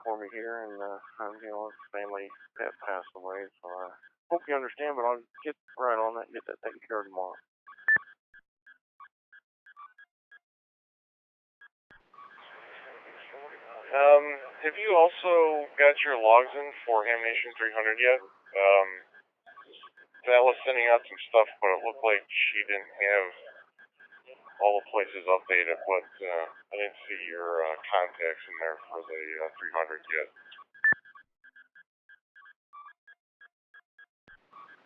for me here, and his family pet passed away, so I hope you understand. But I'll get right on that and get that taken care of tomorrow. Have you also got your logs in for Ham Nation 300 yet? That was sending out some stuff, but it looked like she didn't have all the places updated, but I didn't see your contacts in there for the 300 yet.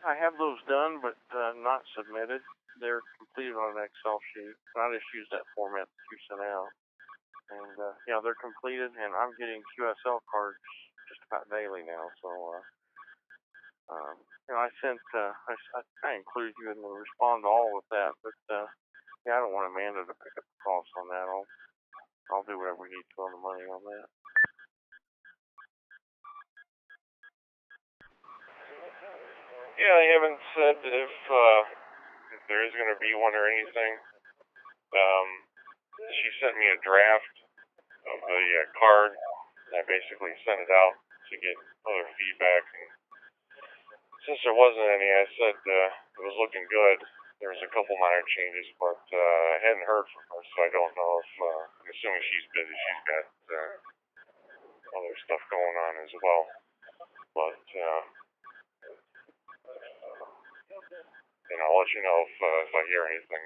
I have those done, but not submitted. They're completed on an Excel sheet. I just use that format that you sent out. And yeah, they're completed, and I'm getting QSL cards just about daily now. So, I sent, I included you in the respond to all with that, but yeah, I don't want Amanda to pick up the cost on that. I'll do whatever we need to on the money on that. Yeah, they haven't said if there is going to be one or anything. She sent me a draft of the card, and I basically sent it out to get other feedback. And since there wasn't any, I said it was looking good. There was a couple minor changes, but I hadn't heard from her, so I don't know if, I'm assuming she's busy. She's got other stuff going on as well. But, I'll let you know if I hear anything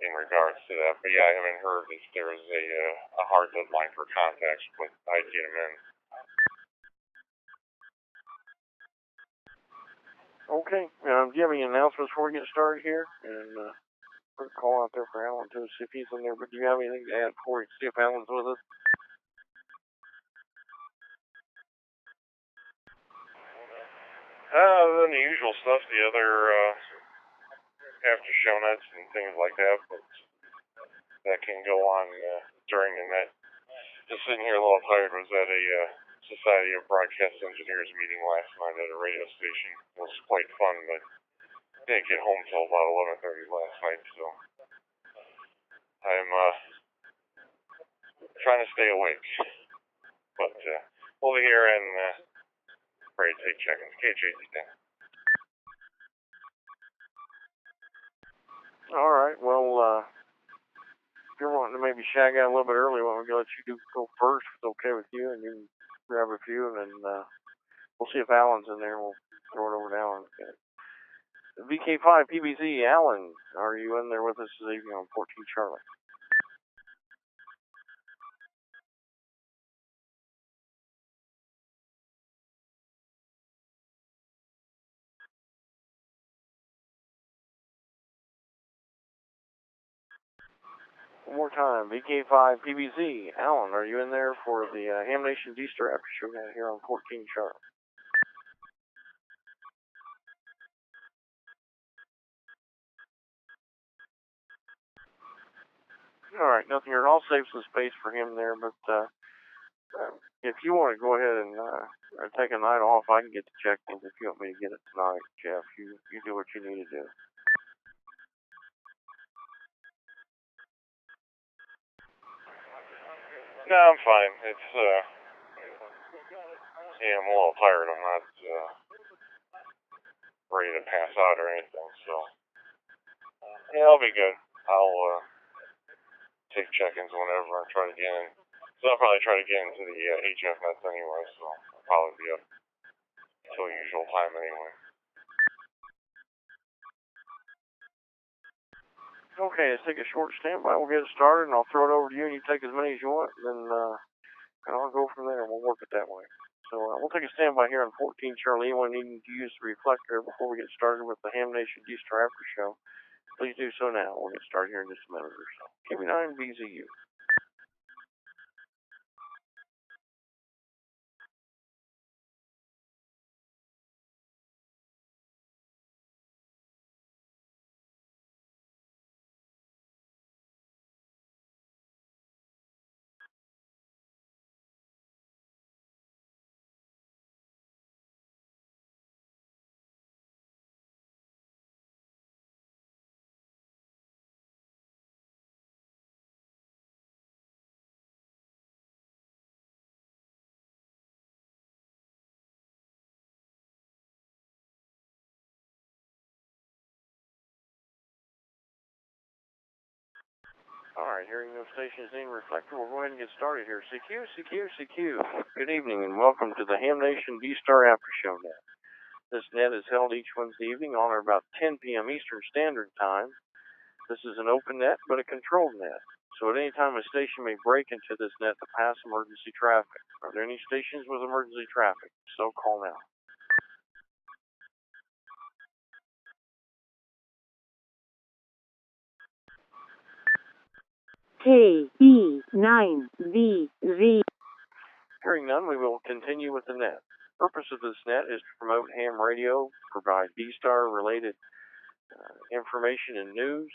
in regards to that. But yeah, I haven't heard if there is a hard deadline for contacts, but I'd get them in. Okay. Do you have any announcements before we get started here? And put a call out there for Alan too, see if he's in there. But do you have anything to add before we see if Alan's with us? Other than the usual stuff, the other after show notes and things like that, but that can go on during the night. Just sitting here a little tired. Was at a Society of Broadcast Engineers meeting last night at a radio station. It was quite fun, but didn't get home till about 11:30 last night, so I'm trying to stay awake. But over here and ready to take check-ins. KJZ. All right. Well, if you're wanting to maybe shag out a little bit early, why don't we let you go first if it's okay with you, and you can grab a few, and then we'll see if Alan's in there. We'll throw it over to Alan. Okay. VK5 PBZ, Alan, are you in there with us this evening on 14 Charlie? One more time, VK5 PBZ, Alan, are you in there for the Ham Nation D-Star after show here on 14 Charlie? All right, nothing here. I'll save some space for him there, but if you want to go ahead and take a night off, I can get the check-ins if you want me to get it tonight, Jeff. You do what you need to do. No, I'm fine. It's yeah, I'm a little tired. I'm not ready to pass out or anything, so yeah, I'll be good. I'll take check-ins whenever I try to get in. So I'll probably try to get into the HF nets anyway, so I'll probably be up till usual time anyway. Okay, let's take a short standby. We'll get it started, and I'll throw it over to you, and you take as many as you want, and I'll go from there, and we'll work it that way. So we'll take a standby here on 14 Charlie. Anyone needing to use the reflector before we get started with the Ham Nation D-Star After Show, please do so now. We'll get started here in just a minute or so. KB9 BZU. Alright, hearing no stations named reflector, we'll go ahead and get started here. CQ. Good evening and welcome to the Ham Nation D-Star After Show Net. This net is held each Wednesday evening on or about 10 p.m. Eastern Standard Time. This is an open net, but a controlled net. So at any time a station may break into this net to pass emergency traffic. Are there any stations with emergency traffic? So call now. KE9VZ. Hearing none, we will continue with the net. The purpose of this net is to promote ham radio, provide D-Star related information and news,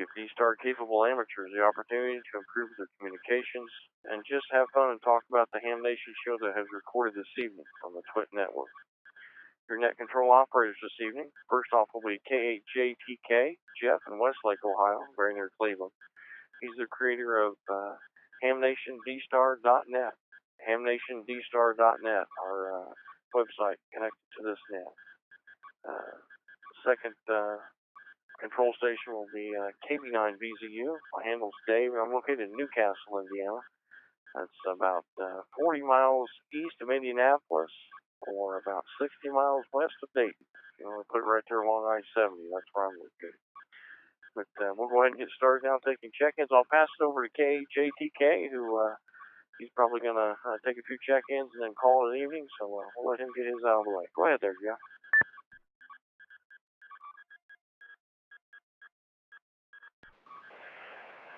give D-Star capable amateurs the opportunity to improve their communications, and just have fun and talk about the Ham Nation show that has recorded this evening on the Twit Network. Your net control operators this evening, first off will be K8JTK, Jeff in Westlake, Ohio, very near Cleveland. He's the creator of HamNationDStar.net. HamNationDStar.net, our website connected to this net. Second control station will be KB9VZU. My handle's Dave. I'm located in Newcastle, Indiana. That's about 40 miles east of Indianapolis, or about 60 miles west of Dayton. You want to put it right there along I-70. That's where I'm located. But we'll go ahead and get started now taking check-ins. I'll pass it over to KJTK, who he's probably going to take a few check-ins and then call it an evening, so we'll let him get his out of the way. Go ahead there, Jeff.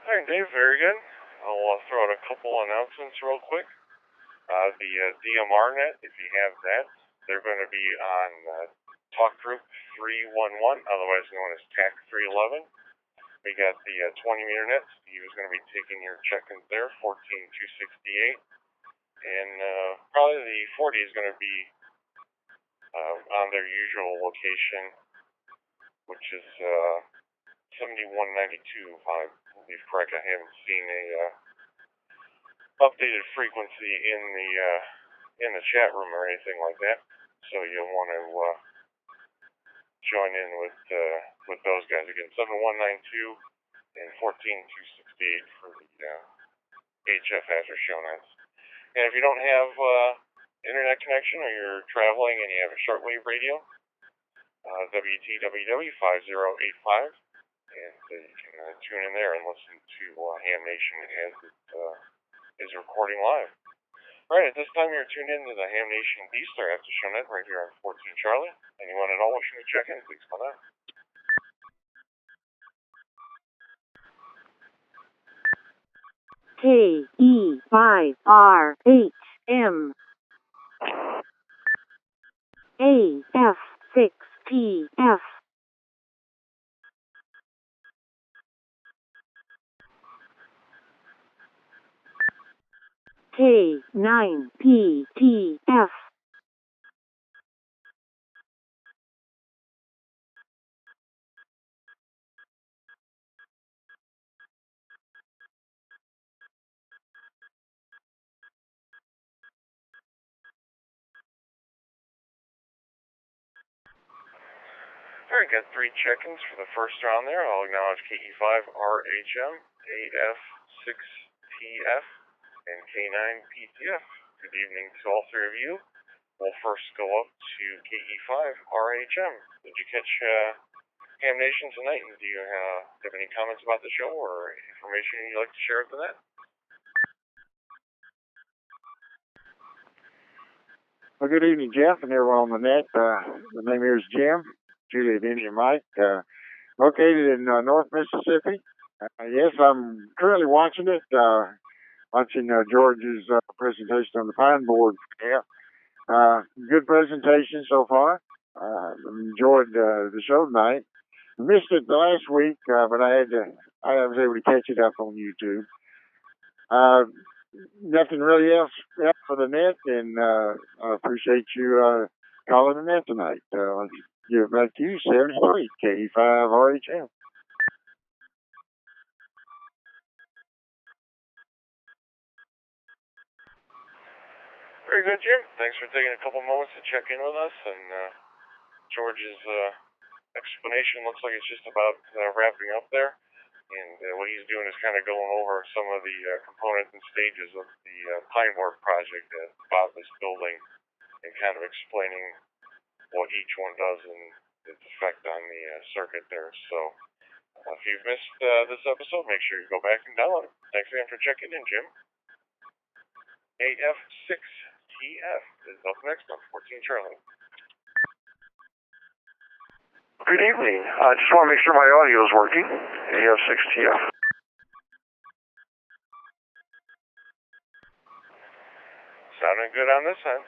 All right, Dave, very good. I'll throw out a couple announcements real quick. The DMR net, if you have that, they're going to be on Talk Group 311, otherwise known as TAC 311. We got the 20-meter net. Steve is going to be taking your check-ins there, 14268. And probably the 40 is going to be on their usual location, which is 7192, if I believe correct. I haven't seen a updated frequency in the chat room or anything like that, so you'll want to join in with those guys again. 7192 and 14268 for the HF After Show nights. And if you don't have internet connection or you're traveling and you have a shortwave radio, WTWW 5085, and you can tune in there and listen to Ham Nation as it is recording live. Alright, at this time you're tuned in to the Ham Nation D-Star After Show Net right here on 14 Charlie. Anyone at all wishing to check in, please call out. KE5RHM. AF6PF. K9PTF. Alright, got 3 check-ins for the first round there. I'll acknowledge KE5RHM, AF6PF, and K9PTF. Good evening to all 3 of you. We'll first go up to KE5RHM. Did you catch Ham Nation tonight? And do you have any comments about the show or information you'd like to share with the net? Well, good evening, Jeff, and everyone on the net. The name here is Jim, Juliet Indian Mike, located in North Mississippi. Yes, I'm currently watching it, watching George's presentation on the Pine Board. Yeah, good presentation so far. Enjoyed the show tonight. Missed it the last week, but I was able to catch it up on YouTube. Nothing really else for the net, and I appreciate you calling the net tonight. Let's give it back to you, 73 KE5RHM. Very good, Jim. Thanks for taking a couple moments to check in with us. And George's explanation looks like it's just about wrapping up there. And what he's doing is kind of going over some of the components and stages of the Pine Board project that Bob is building and kind of explaining what each one does and its effect on the circuit there. So if you've missed this episode, make sure you go back and download it. Thanks again for checking in, Jim. AF6TF is up next on 14 Charlie. Good evening. I just want to make sure my audio is working. AF6TF. Sounding good on this end.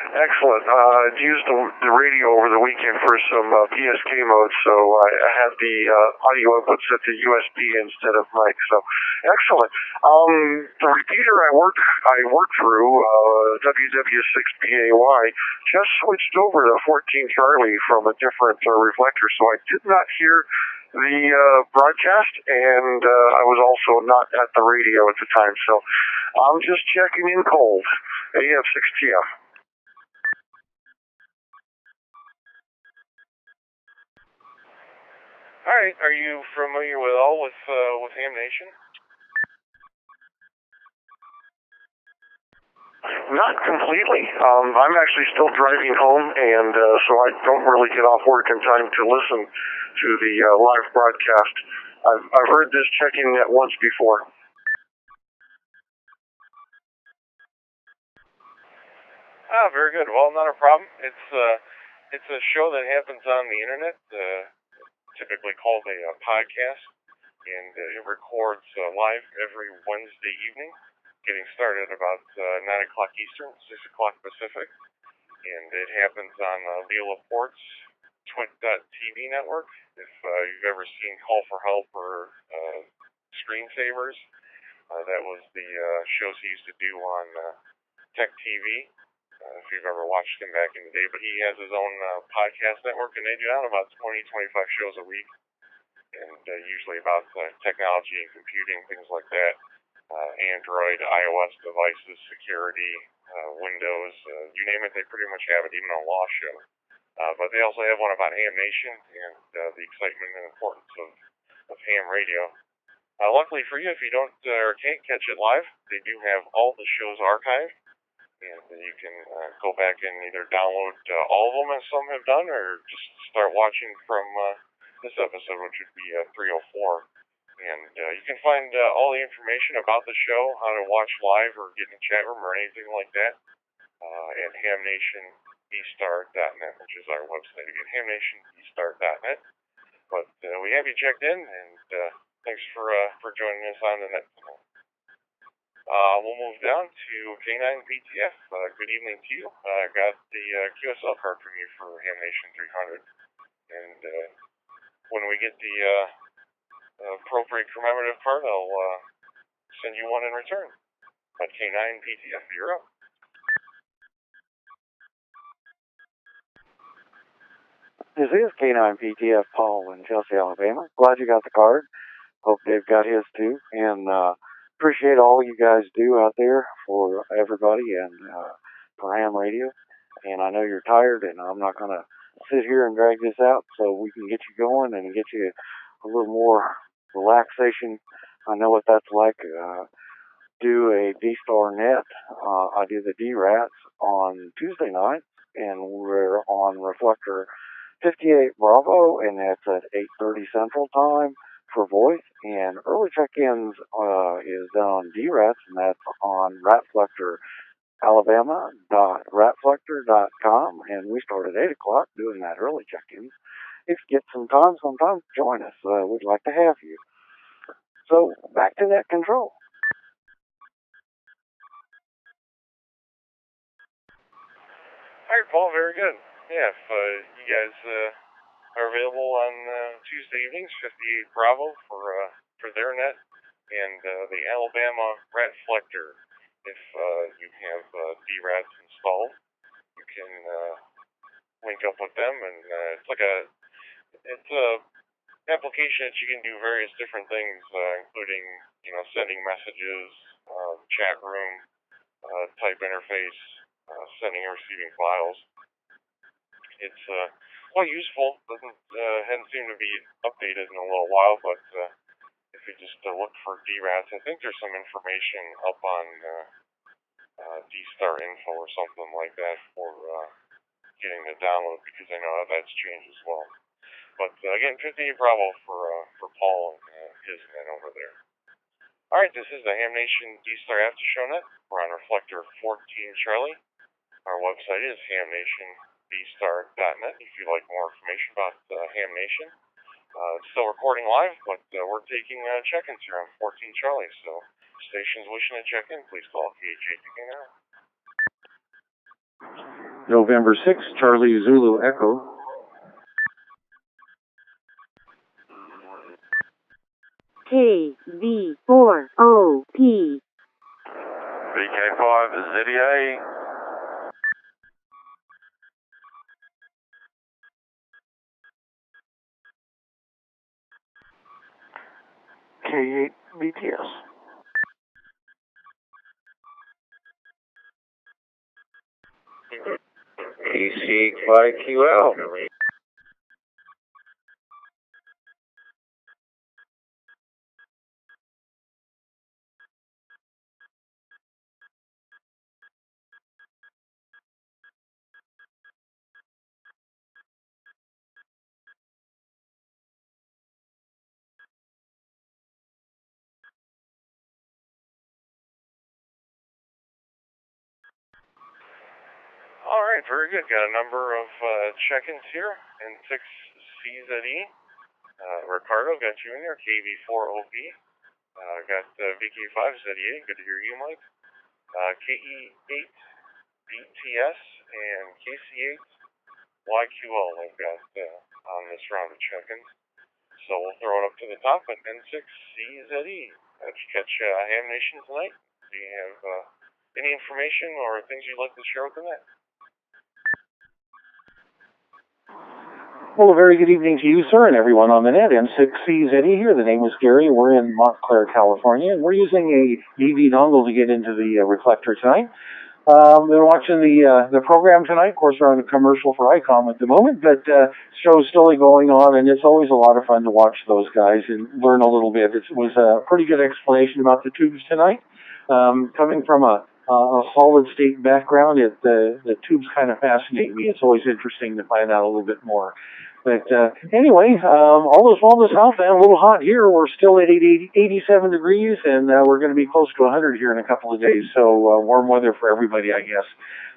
Excellent. I used the radio over the weekend for some PSK mode, so I had the audio input set to USB instead of mic. So excellent. The repeater I worked through, WW6PAY, just switched over to 14 Charlie from a different reflector, so I did not hear the broadcast, and I was also not at the radio at the time. So I'm just checking in cold. AF6TF. All right. Are you familiar with Ham Nation? Not completely. I'm actually still driving home, and so I don't really get off work in time to listen to the live broadcast. I've heard this check-in net once before. Ah, very good. Well, not a problem. It's a show that happens on the internet, typically called a podcast, and it records live every Wednesday evening, getting started about 9 o'clock Eastern, 6 o'clock Pacific, and it happens on Leo Laporte's Twit.tv network. If you've ever seen Call for Help or Screensavers, that was the shows he used to do on Tech TV. If you've ever watched him back in the day, but he has his own podcast network, and they do out about 20, 25 shows a week, and usually about technology and computing, things like that, Android, iOS devices, security, Windows, you name it, they pretty much have it, even a law show. But they also have one about Ham Nation and the excitement and importance of ham radio. Luckily for you, if you don't or can't catch it live, they do have all the shows archived. And you can go back and either download all of them, as some have done, or just start watching from this episode, which would be 304. And you can find all the information about the show, how to watch live or get in the chat room or anything like that, at hamnationbstar.net, which is our website. Again, hamnationbstar.net. But we have you checked in, and thanks for joining us on the net tonight. We'll move down to K9 PTF. Good evening to you. I got the QSL card from you for Ham Nation 300. And when we get the appropriate commemorative card, I'll send you one in return. But K9 PTF, you're up. This is K9 PTF, Paul in Chelsea, Alabama. Glad you got the card. Hope Dave got his too. And appreciate all you guys do out there for everybody and for ham radio. And I know you're tired, and I'm not going to sit here and drag this out, so we can get you going and get you a little more relaxation. I know what that's like. Do a D-Star Net. I do the D-Rats on Tuesday night, and we're on Reflector 58 Bravo, and that's at 8:30 Central Time for voice, and early check-ins is done on D-Rats, and that's on Ratflector, Alabama.ratflector.com, and we start at 8 o'clock doing that early check-ins. If you get some time, sometime join us. We'd like to have you. So, back to net control. All right, Paul, very good. Yeah, if you guys are available on Tuesday evenings, 58 Bravo for their net, and the Alabama Ratflector. If you have D-Rats installed, you can link up with them, and it's a application that you can do various different things, including sending messages, chat room, type interface, sending and receiving files. It's quite useful. Hadn't seemed to be updated in a little while, but if you just look for DRATs, I think there's some information up on D-Star Info or something like that for getting the download, because I know that's changed as well. But again, 58 Bravo for Paul and his men over there. Alright, this is the Ham Nation D-Star After Show Net. We're on Reflector 14 Charlie. Our website is hamnationdStar.net if you'd like more information about Ham Nation. It's still recording live, but we're taking check-ins here on 14 Charlie, so stations wishing to check in, please call KHATK now. November 6th, Charlie Zulu Echo. KV4OP. VK5 ZDA. K8 BTS. KC5QL. Alright, very good. Got a number of check-ins here, N6CZE. Ricardo, got you in there, KV4OP. Got VK5ZEA, good to hear you, Mike. KE8BTS and KC8YQL I've got on this round of check-ins. So we'll throw it up to the top at N6CZE. Did you catch Ham Nation tonight? Do you have any information or things you'd like to share with the net? Well, a very good evening to you, sir, and everyone on the net. N6CZE here. The name is Gary. We're in Montclair, California, and we're using a DV dongle to get into the reflector tonight. We're watching the program tonight. Of course, we're on a commercial for ICOM at the moment, but show's still going on, and it's always a lot of fun to watch those guys and learn a little bit. It was a pretty good explanation about the tubes tonight. Coming from a solid state background, the tubes kind of fascinate me. It's always interesting to find out a little bit more. But anyway, all is well in the Southland. A little hot here. We're still at 87 degrees, and we're going to be close to 100 here in a couple of days. So warm weather for everybody, I guess.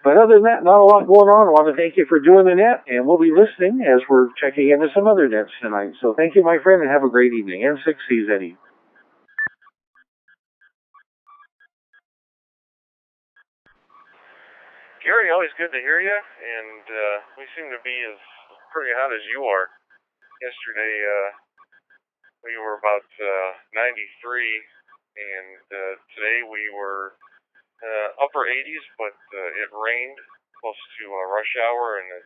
But other than that, not a lot going on. I want to thank you for doing the net, and we'll be listening as we're checking into some other nets tonight. So thank you, my friend, and have a great evening. N6CZE. Gary, always good to hear you, and we seem to be as pretty hot as you are. Yesterday, we were about 93, and today we were upper 80s, but it rained close to rush hour, and it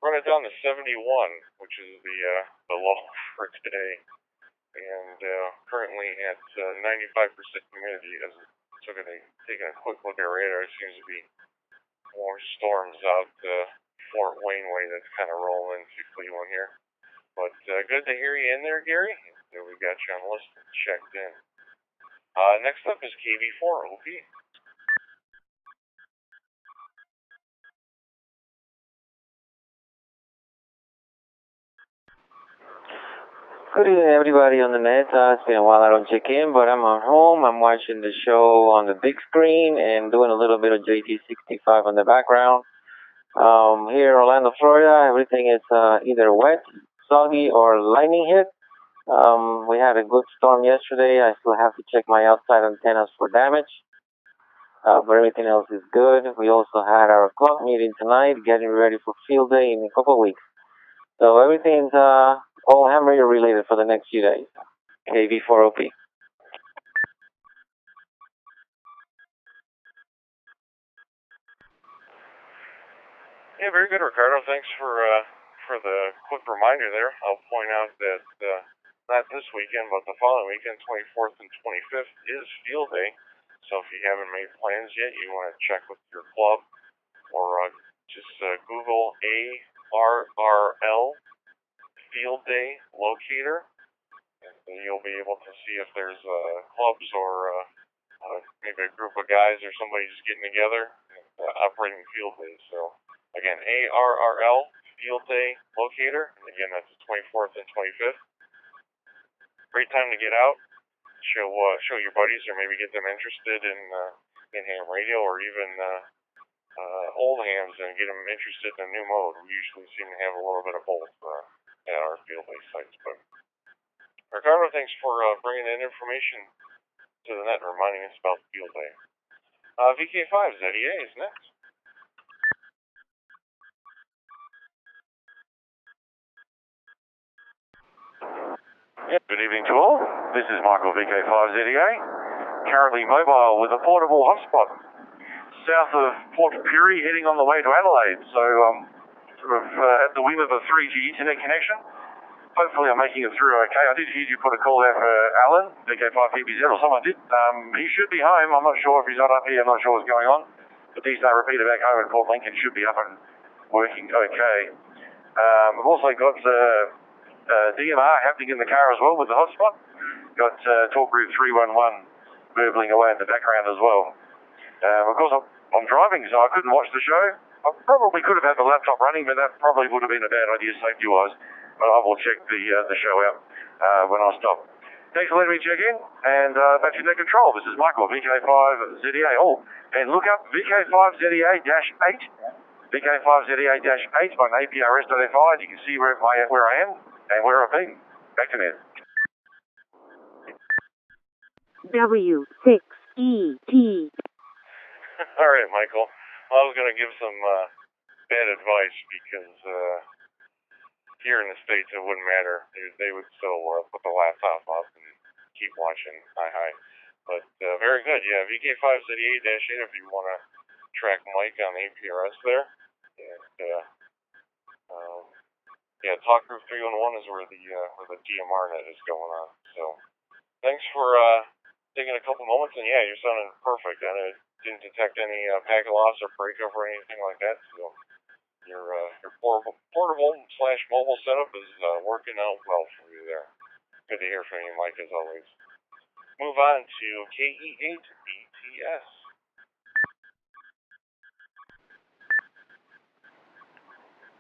run it down to 71, which is the low for today. And currently at 95% humidity. As taking a quick look at radar, it seems to be more storms out Fort Wainwright that's kind of rolling into Cleveland here. But good to hear you in there, Gary. We got you on the list checked in. Next up is KV4OP. Good evening, everybody on the net. It's been a while I don't check in, but I'm at home. I'm watching the show on the big screen and doing a little bit of JT65 on the background. Here in Orlando, Florida, everything is either wet, soggy, or lightning hit. We had a good storm yesterday. I still have to check my outside antennas for damage, but everything else is good. We also had our club meeting tonight, getting ready for field day in a couple of weeks. So everything's all ham radio related for the next few days. KV4OP. Yeah, very good, Ricardo. Thanks for the quick reminder there. I'll point out that not this weekend, but the following weekend, 24th and 25th, is field day. So if you haven't made plans yet, you want to check with your club, or just Google ARRL Field Day Locator. And you'll be able to see if there's clubs or maybe a group of guys or somebody just getting together and operating field days. So again, ARRL Field Day Locator. And again, that's the 24th and 25th. Great time to get out, show your buddies, or maybe get them interested in ham radio, or even old hams and get them interested in a new mode. We usually seem to have a little bit of both at our field day sites. But Ricardo, thanks for bringing that information to the net and reminding us about the field day. VK5 ZEA is next. Good evening to all. This is Michael VK5ZEA, currently mobile with a portable hotspot south of Port Pirie, heading on the way to Adelaide. So sort of at the whim of a 3G internet connection. Hopefully I'm making it through okay. I did hear you put a call out for Alan, VK5PBZ, or someone did. He should be home. I'm not sure if he's not up here. I'm not sure what's going on. But these repeater back home at Port Lincoln should be up and working okay. I've also got DMR happening in the car as well with the hotspot. Got talk group 311 burbling away in the background as well. Of course, I'm driving, so I couldn't watch the show. I probably could have had the laptop running, but that probably would have been a bad idea safety-wise. But I will check the show out when I stop. Thanks for letting me check in, and back to net control. This is Michael, VK5ZEA. Oh, and look up VK5ZEA-8. VK5ZEA-8 on APRS.FI, and you can see where I am and where I've been. Back to net. W6ET. All right, Michael. Well, I was going to give some bad advice because here in the States it wouldn't matter. They would still put the laptop up and keep watching. Hi. But very good. Yeah, VK5ZEA-8 if you want to track Mike on APRS there. And yeah, Talk Group 311 is where the DMR net is going on. So thanks for taking a couple moments. And yeah, you're sounding perfect. And it didn't detect any packet loss or breakup or anything like that. So your portable/mobile setup is working out well for you there. Good to hear from you, Mike, as always. Move on to KE8BTS.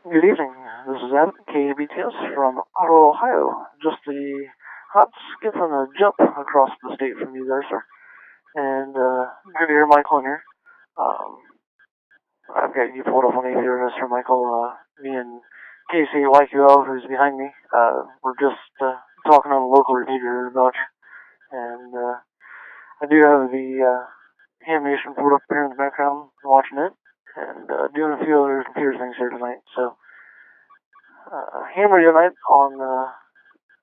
Good evening. This is Adam, KBTS from Ottawa, Ohio. Just a hot skip and a jump across the state from you there, sir. And good to hear Michael in here. I've got you pulled up on APRS for Michael. Me and KC8YQL, who's behind me, we're just talking on the local repeater about you. And I do have the Ham Nation pulled up here in the background watching it. And doing a few other computer things here tonight. So, ham radio night on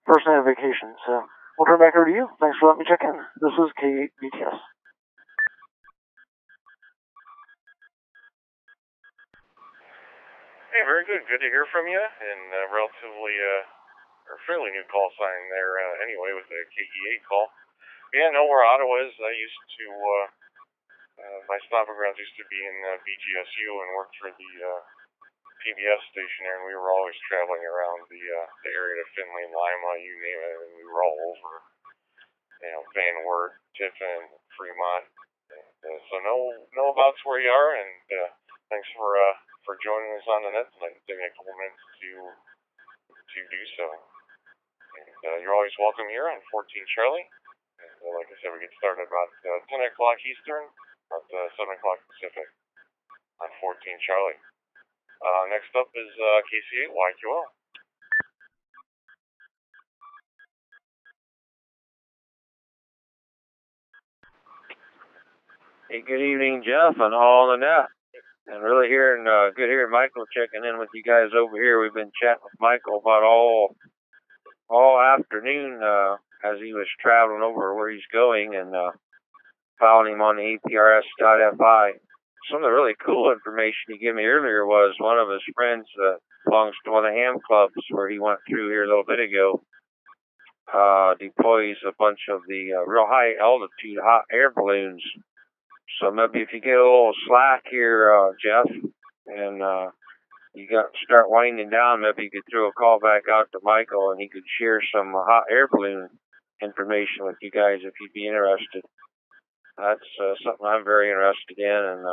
first night of vacation. So, we'll turn back over to you. Thanks for letting me check in. This is KBTS. Hey, very good. Good to hear from you. And relatively, or fairly new call sign there anyway with the KE8 call. Yeah, I know where Ottawa is. I used to, my stomping grounds used to be in BGSU and worked for the PBS station there, and we were always traveling around the area of Findlay, Lima, you name it, and we were all over, Van Wert, Tiffin, Fremont. And, so know about where you are, and thanks for joining us on the net tonight and taking a couple minutes to do so. And you're always welcome here on 14 Charlie. And like I said, we get started about 10 o'clock Eastern, about 7 o'clock Pacific on 14 Charlie. Next up is KC8YQL. Hey, good evening, Jeff, and all on the net. And really good hearing Michael checking in with you guys over here. We've been chatting with Michael about all afternoon as he was traveling over where he's going, and following him on the APRS.FI. Some of the really cool information he gave me earlier was one of his friends belongs to one of the ham clubs where he went through here a little bit ago, deploys a bunch of the real high altitude hot air balloons. So maybe if you get a little slack here, Jeff, and you got to start winding down, maybe you could throw a call back out to Michael and he could share some hot air balloon information with you guys if you'd be interested. That's something I'm very interested in, and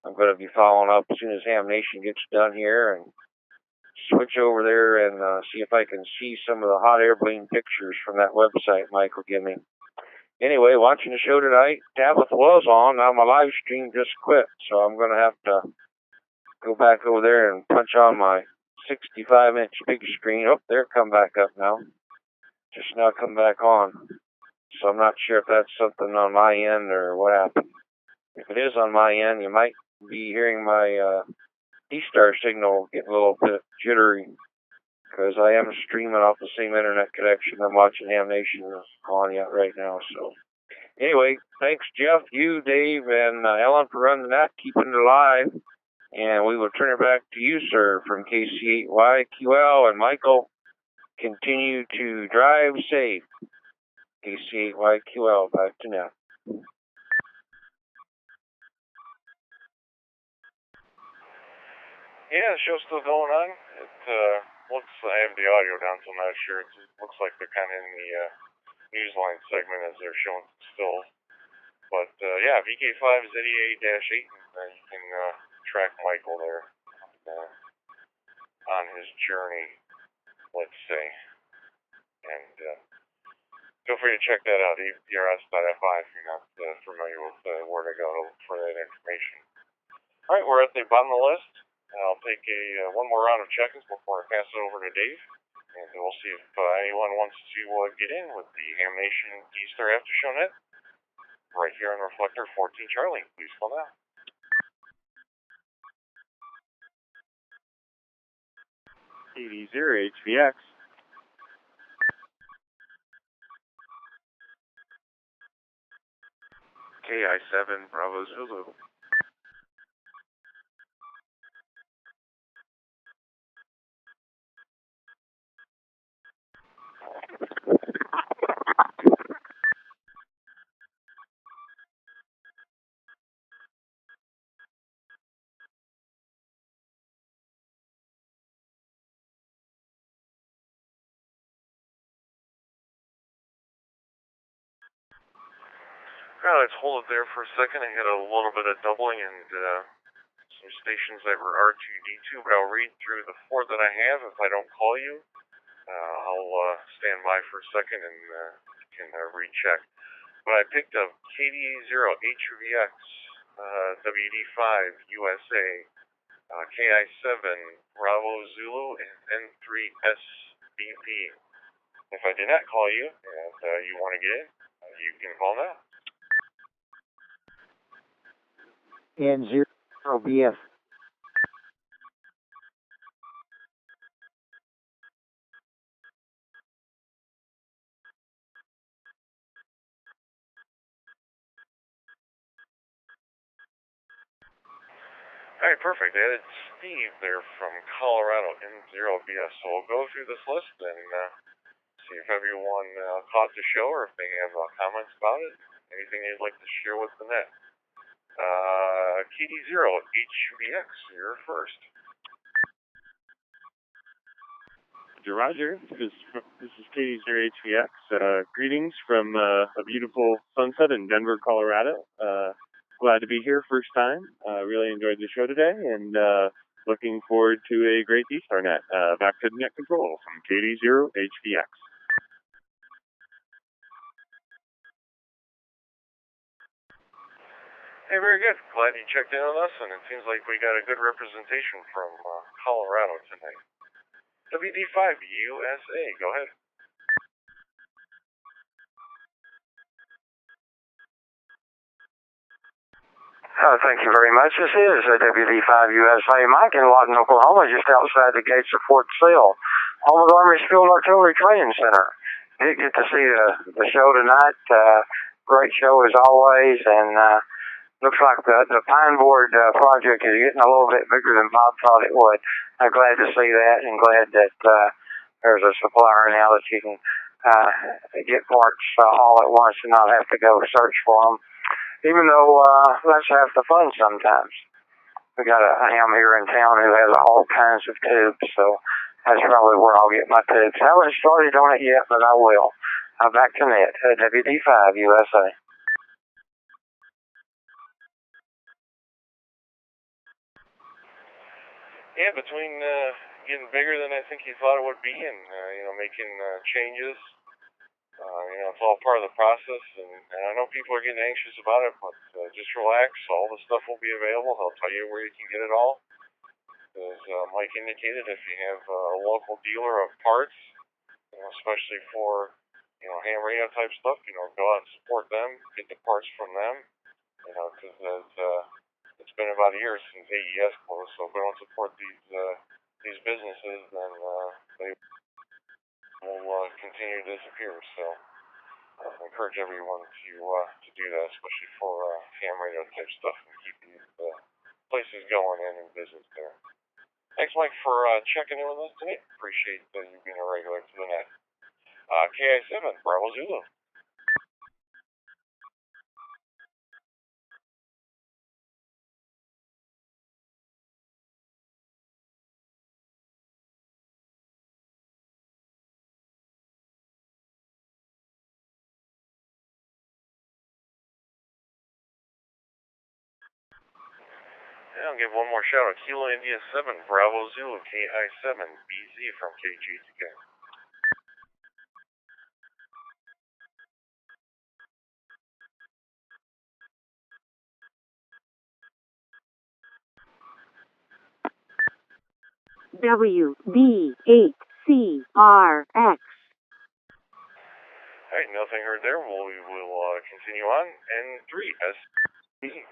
I'm going to be following up as soon as Ham Nation gets done here and switch over there and see if I can see some of the hot air balloon pictures from that website Mike will give me. Anyway, watching the show tonight, Tabitha was on. Now my live stream just quit, so I'm going to have to go back over there and punch on my 65-inch big screen. Oh, there, come back up now. Just now come back on. So I'm not sure if that's something on my end or what happened. If it is on my end, you might be hearing my D-Star signal get a little bit jittery because I am streaming off the same internet connection I'm watching Ham Nation on yet right now. So anyway, thanks Jeff, you, Dave, and Ellen for running that, keeping it alive. And we will turn it back to you, sir, from KC8YQL. And Michael, continue to drive safe. KC8YQL, back to now. Yeah, the show's still going on. It looks, I have the audio down, so I'm not sure. It looks like they're kind of in the Newsline segment as they're showing still. But yeah, VK5ZEA-8, and you can track Michael there on his journey, let's say. And feel free to check that out, EPRS.fi, if you're not familiar with where to go to look for that information. All right, we're at the bottom of the list. I'll take one more round of check-ins before I pass it over to Dave, and we'll see if anyone wants to get in with the Ham Nation D-Star After Show Net right here on Reflector 14 Charlie. Please call now. KD0HVX. KI7 Bravo Zulu. Well, let's hold it there for a second. I had a little bit of doubling and some stations that were R2D2, but I'll read through the 4 that I have. If I don't call you, I'll stand by for a second and can recheck. But I picked up KD0HVX, WD5 USA, KI7 Bravo Zulu, and N3SBP. If I did not call you and you want to get in, you can call now. N0BF. All right, perfect. I added Steve there from Colorado, N0BS. So we'll go through this list and see if everyone caught the show or if they have comments about it, anything they'd like to share with the net. KD0HVX, you're first. Roger, this is KD0HVX. Greetings from a beautiful sunset in Denver, Colorado. Glad to be here first time. Really enjoyed the show today, and looking forward to a great D-Star net. Back to net control from KD0HVX. Hey, very good. Glad you checked in on us, and it seems like we got a good representation from Colorado tonight. WD5 USA, go ahead. Thank you very much. This is WD5 USA, Mike in Lawton, Oklahoma, just outside the gates of Fort Sill, home of the Army's Field Artillery Training Center. Did get to see the show tonight. Great show as always, and looks like the Pine Board project is getting a little bit bigger than Bob thought it would. I'm glad to see that, and glad that there's a supplier now that you can get parts all at once and not have to go search for them. Even though that's half the fun sometimes. We got a ham here in town who has all kinds of tubes, so that's probably where I'll get my tubes. I haven't started on it yet, but I will. Back to net, WD5 USA. Yeah, between getting bigger than I think you thought it would be, and making changes, it's all part of the process. And I know people are getting anxious about it, but just relax. All the stuff will be available. He'll tell you where you can get it all. As Mike indicated, if you have a local dealer of parts, especially for ham radio type stuff, go out and support them, get the parts from them. Because it's been about a year since AES closed, so if we don't support these businesses, then they will continue to disappear. So I encourage everyone to do that, especially for ham radio type stuff, and keep these places going and in business there. Thanks, Mike, for checking in with us today. Appreciate you being a regular to the net. KI7, Bravo Zulu. Yeah, I'll give one more shout out. Kilo India 7, Bravo Zulu, KI7, BZ from KG2K. WB8CRX. Alright, nothing heard there. We will continue on. N3SB.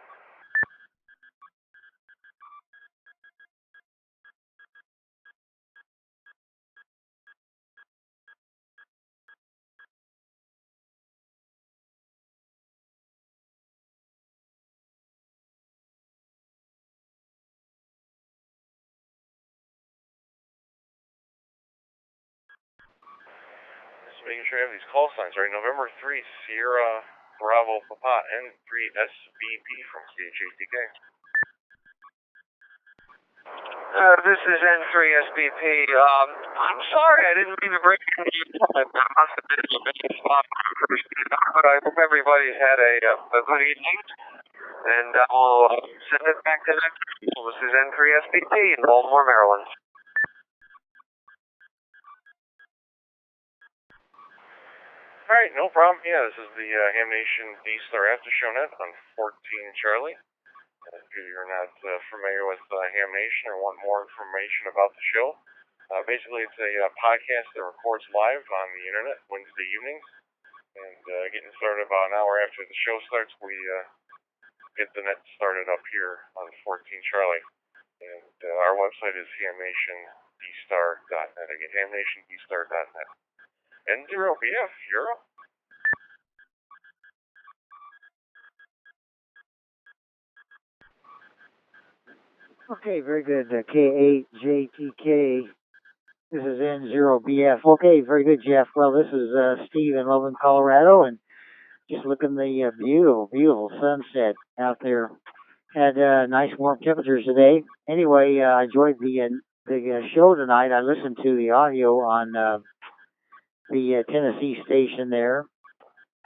Just making sure I have these call signs right. November 3, Sierra Bravo Papa, N3SBP from KG2K. This is N3SBP. I'm sorry, I didn't mean to break into your time. I must have been a bit spot but I hope everybody's had a good evening, and I'll send it back to next week. This is N3SBP in Baltimore, Maryland. Alright, no problem. Yeah, this is the Ham Nation D-Star After Show Net on 14 Charlie. If you're not familiar with Ham Nation or want more information about the show, basically it's a podcast that records live on the internet Wednesday evenings. And getting started about an hour after the show starts, we get the net started up here on 14 Charlie. And our website is hamnationdStar.net. Again, hamnationdStar.net. N0BF, Euro. Okay, very good. K8JTK. This is N0BF. Okay, very good, Jeff. Well, this is Steve in Loveland, Colorado, and just looking the beautiful sunset out there. Had nice warm temperatures today. Anyway, I enjoyed the show tonight. I listened to the audio on the Tennessee station there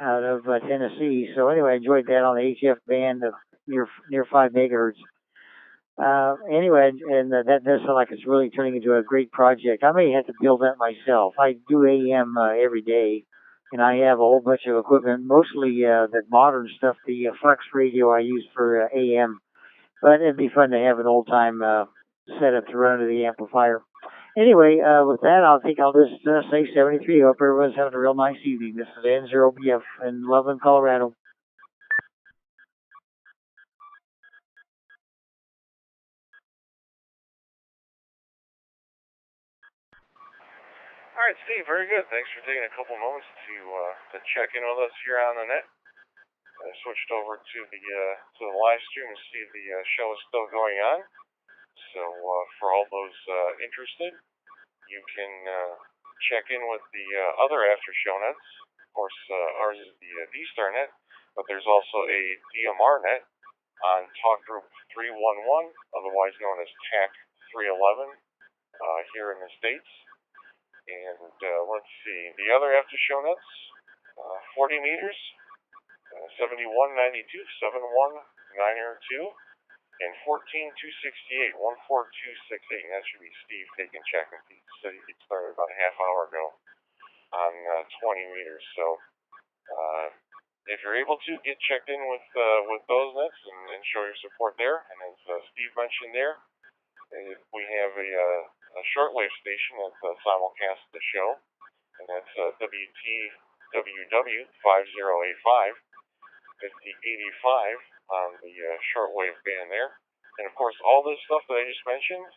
out of Tennessee. So anyway, I enjoyed that on the HF band of near 5 megahertz. Anyway, and that does sound like it's really turning into a great project. I may have to build that myself. I do AM every day, and I have a whole bunch of equipment, mostly the modern stuff, the Flex radio I use for AM. But it'd be fun to have an old-time setup to run under the amplifier. Anyway, with that, I think I'll just say 73. Hope everyone's having a real nice evening. This is N0BF in Loveland, Colorado. All right, Steve, very good. Thanks for taking a couple moments to check in with us here on the net. I switched over to the live stream to see if the show is still going on. So for all those interested, you can check in with the other after show nets. Of course, ours is the D-Star net, but there's also a DMR net on Talk Group 311, otherwise known as TAC 311, here in the States. And let's see, the other after show nets, 40 meters, 7192, 71902, and 14268, 14268. That should be Steve taking checking. He said he started about a half hour ago on 20 meters. So if you're able to, get checked in with those nets and show your support there. And as Steve mentioned there, we have a shortwave station that simulcasts the show, and that's WTWW 5085, 5085 on the shortwave band there. And of course, all this stuff that I just mentioned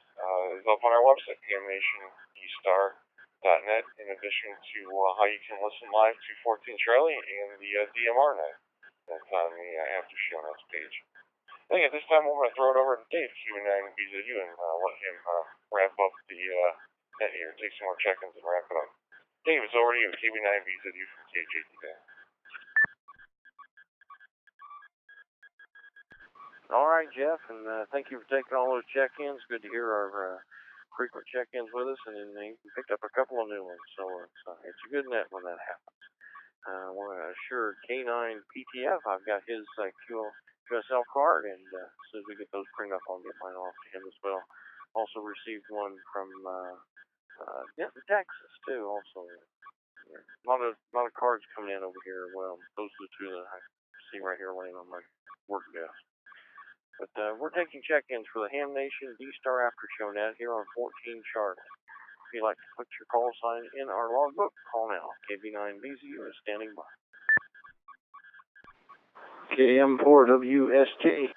is up on our website, hamnationdestar.net, in addition to how you can listen live to 14 Charlie and the DMR net. That's on the After Show Notes page. I think at this time, I'm going to throw it over to Dave, KB9BZU, and let him wrap up the net here, take some more check-ins and wrap it up. Dave, it's over to you, KB9BZU from KJTV. All right, Jeff, and thank you for taking all those check-ins. Good to hear our frequent check-ins with us, and then you picked up a couple of new ones, so it's a good net when that happens. I want to assure K9PTF I've got his QSL card, and as soon as we get those printed up, I'll get mine off to him as well. Also received one from Denton, Texas, too. Also, a lot of cards coming in over here. Well, those are the two that I see right here laying on my work desk. But we're taking check-ins for the Ham Nation D-Star After Show net here on 14 Charlie. If you'd like to put your call sign in our logbook, call now. KB9BZU is standing by. KM4WSJ.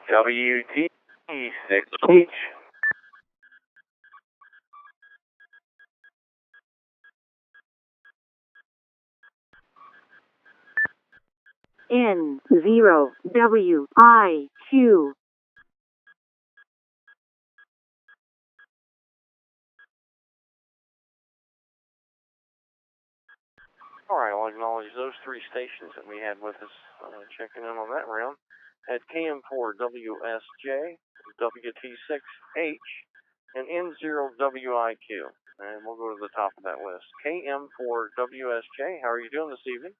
WT6H. N0WIQ. All right, I'll acknowledge those three stations that we had with us checking in on that round. At KM4WSJ, WT6H, and N0WIQ. And we'll go to the top of that list. KM4WSJ, how are you doing this evening?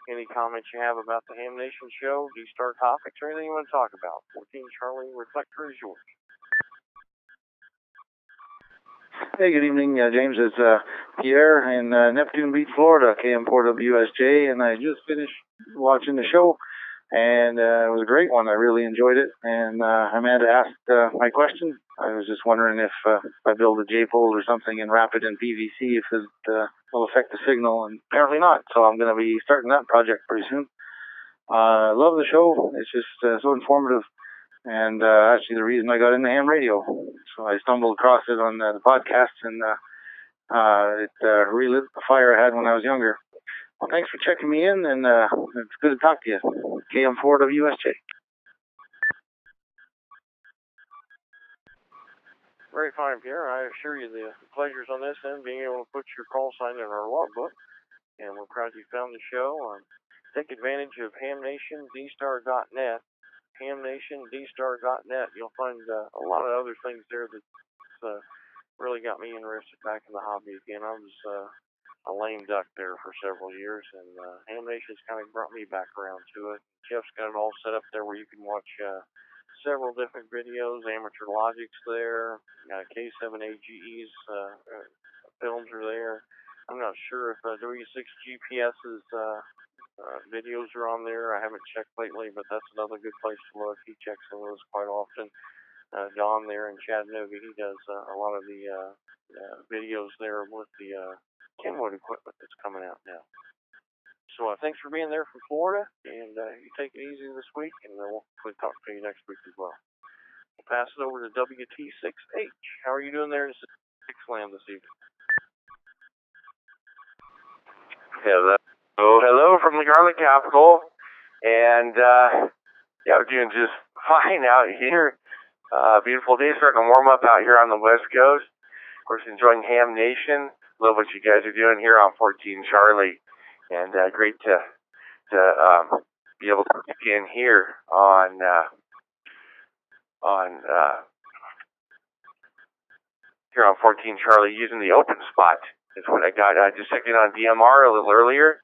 Any comments you have about the Ham Nation show, D-Star topics, or anything you want to talk about? 14 Charlie Reflector is yours. Hey, good evening, James. It's Pierre in Neptune Beach, Florida, KM4WSJ, and I just finished watching the show, and it was a great one. I really enjoyed it, and Amanda asked my question. I was just wondering if I build a J-pole or something and wrap it in PVC, if it will affect the signal, and apparently not. So I'm going to be starting that project pretty soon. I love the show. It's just so informative. And actually the reason I got into ham radio. So I stumbled across it on the podcast, and it relit the fire I had when I was younger. Well, thanks for checking me in, and it's good to talk to you. KM4WSJ. Very fine, Pierre. I assure you the pleasures on this end, being able to put your call sign in our logbook. And we're proud you found the show. Take advantage of hamnationdestar.net. hamnationdestar.net. You'll find a lot of other things there that really got me interested back in the hobby again. I was a lame duck there for several years, and Ham Nation's kind of brought me back around to it. Jeff's got it all set up there where you can watch several different videos. Amateur Logic's there. K7AGE's films are there. I'm not sure if W6 GPS's videos are on there. I haven't checked lately, but that's another good place to look. He checks on those quite often. Don there in Chattanooga, he does a lot of the videos there with the Kenwood equipment that's coming out now. So thanks for being there from Florida, and you take it easy this week, and we'll talk to you next week as well. We'll pass it over to WT6H. How are you doing there in Sixland this evening? Hello from the Garlic Capital, and yeah, we're doing just fine out here. Beautiful day, starting to warm up out here on the West Coast. Of course, enjoying Ham Nation. Love what you guys are doing here on 14 Charlie, and great to to be able to check in here on here on 14 Charlie using the open spot. Is what I got. I just checked in on DMR a little earlier,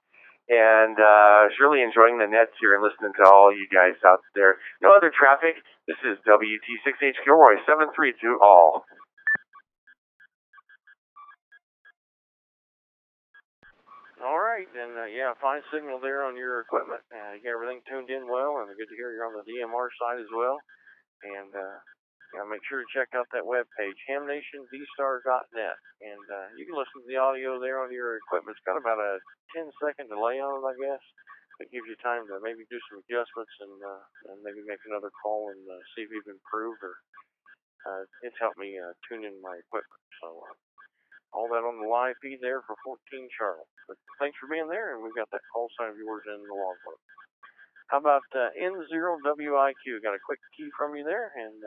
and I was really enjoying the nets here and listening to all you guys out there. No other traffic. This is WT6H Gilroy 732 all. All right, and yeah, fine signal there on your equipment. You got everything tuned in well, and good to hear you're on the DMR side as well. And yeah, make sure to check out that webpage, hamnationdstars.net, and you can listen to the audio there on your equipment. It's got about a 10-second delay on it, I guess. It gives you time to maybe do some adjustments and maybe make another call and see if you've improved. Or it's helped me tune in my equipment. So all that on the live feed there for 14 Charlie. But thanks for being there, and we've got that call sign of yours in the logbook. How about N0WIQ? Got a quick key from you there, and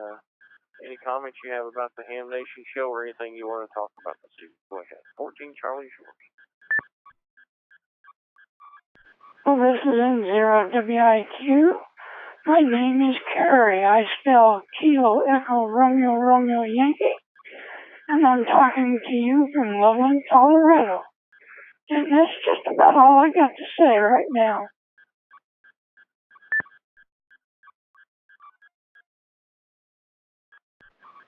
any comments you have about the Ham Nation show or anything you want to talk about this evening? Go ahead. 14 Charlie Short. Well, this is N0WIQ. My name is Carrie. I spell Kilo Echo Romeo Romeo Yankee. And I'm talking to you from Loveland, Colorado. And that's just about all I got to say right now.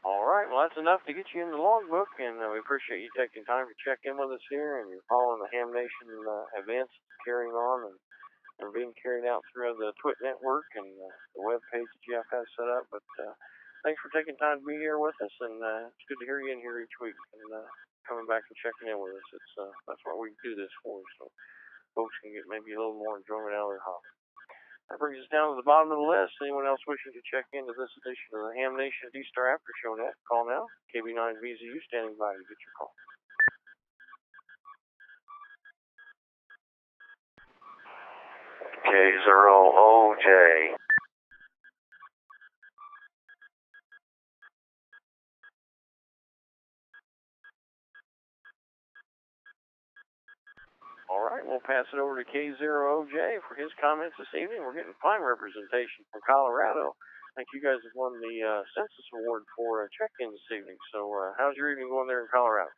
All right, well, that's enough to get you in the logbook, and we appreciate you taking time to check in with us here, and you're following the Ham Nation events carrying on and are being carried out through the TWIT network and the web page that Jeff has set up. But thanks for taking time to be here with us, and it's good to hear you in here each week and coming back and checking in with us. It's that's what we do this for, so folks can get maybe a little more enjoyment out of their hobby. That brings us down to the bottom of the list. Anyone else wishing to check into this edition of the Ham Nation D-Star After Show Net, call now. KB9VZU standing by to get your call. K0OJ. All right, we'll pass it over to K0OJ for his comments this evening. We're getting fine representation from Colorado. I think you guys have won the Census Award for check-in this evening. So how's your evening going there in Colorado?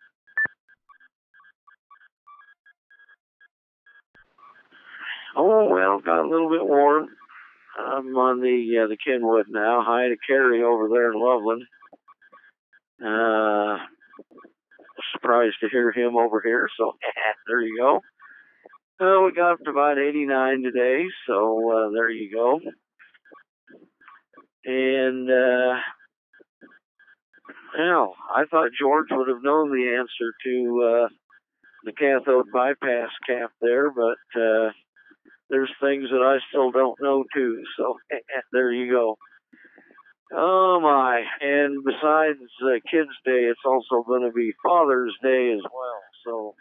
Oh, well, got a little bit warm. I'm on the Kenwood now. Hi to Kerry over there in Loveland. Surprised to hear him over here, so there you go. We got up to about 89 today, so there you go. And, well, I thought George would have known the answer to the cathode bypass cap there, but there's things that I still don't know too, so there you go. Oh my, and besides Kids Day, it's also going to be Father's Day as well, so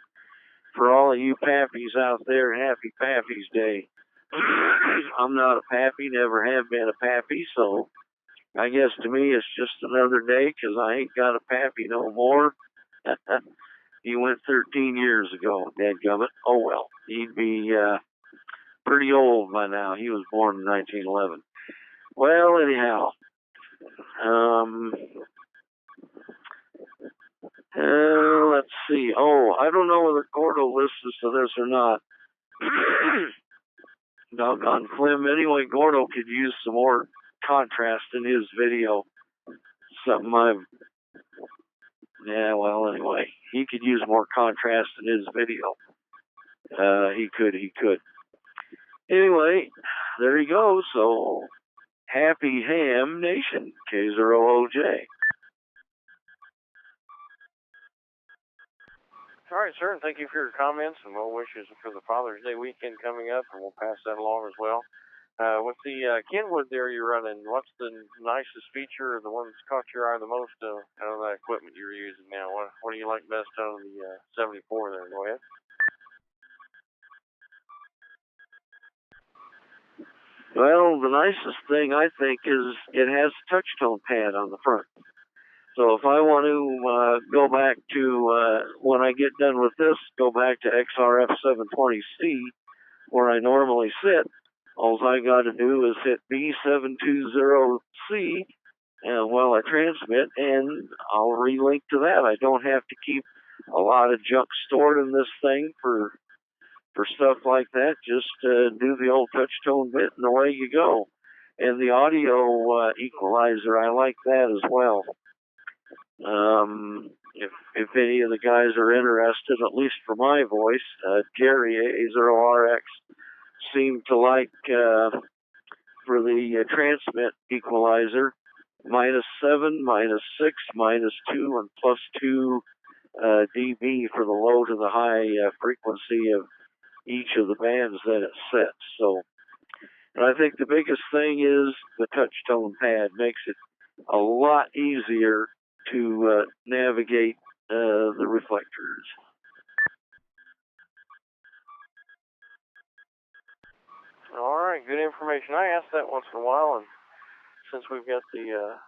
for all of you pappies out there, happy Pappy's Day. I'm not a pappy, never have been a pappy, so I guess to me it's just another day because I ain't got a pappy no more. He went 13 years ago, dadgummit. Oh well, he'd be pretty old by now. He was born in 1911. Well, anyhow, let's see. Oh, I don't know whether Gordo listens to this or not. Doggone Clem. Anyway, Gordo could use some more contrast in his video. Something anyway, he could use more contrast in his video. He could. Anyway, there you go. So, happy Ham Nation, K0OJ. All right, sir, and thank you for your comments and well wishes for the Father's Day weekend coming up, and we'll pass that along as well. With the Kenwood there you're running, what's the nicest feature or the one that's caught your eye the most out of that equipment you're using now? What do you like best out of the 74 there? Go ahead. Well, the nicest thing I think is it has a touch tone pad on the front. So if I want to go back to, when I get done with this, go back to XRF 720C, where I normally sit. All I got to do is hit B720C while I transmit, and I'll relink to that. I don't have to keep a lot of junk stored in this thing for stuff like that. Just do the old touch tone bit, and away you go. And the audio equalizer, I like that as well. If any of the guys are interested, at least for my voice, Jerry A0RX seemed to like for the transmit equalizer -7, -6, -2, and +2 dB for the low to the high frequency of each of the bands that it sets. So, and I think the biggest thing is the touch tone pad makes it a lot easier to navigate the reflectors. All right, good information. I ask that once in a while, and since we've got the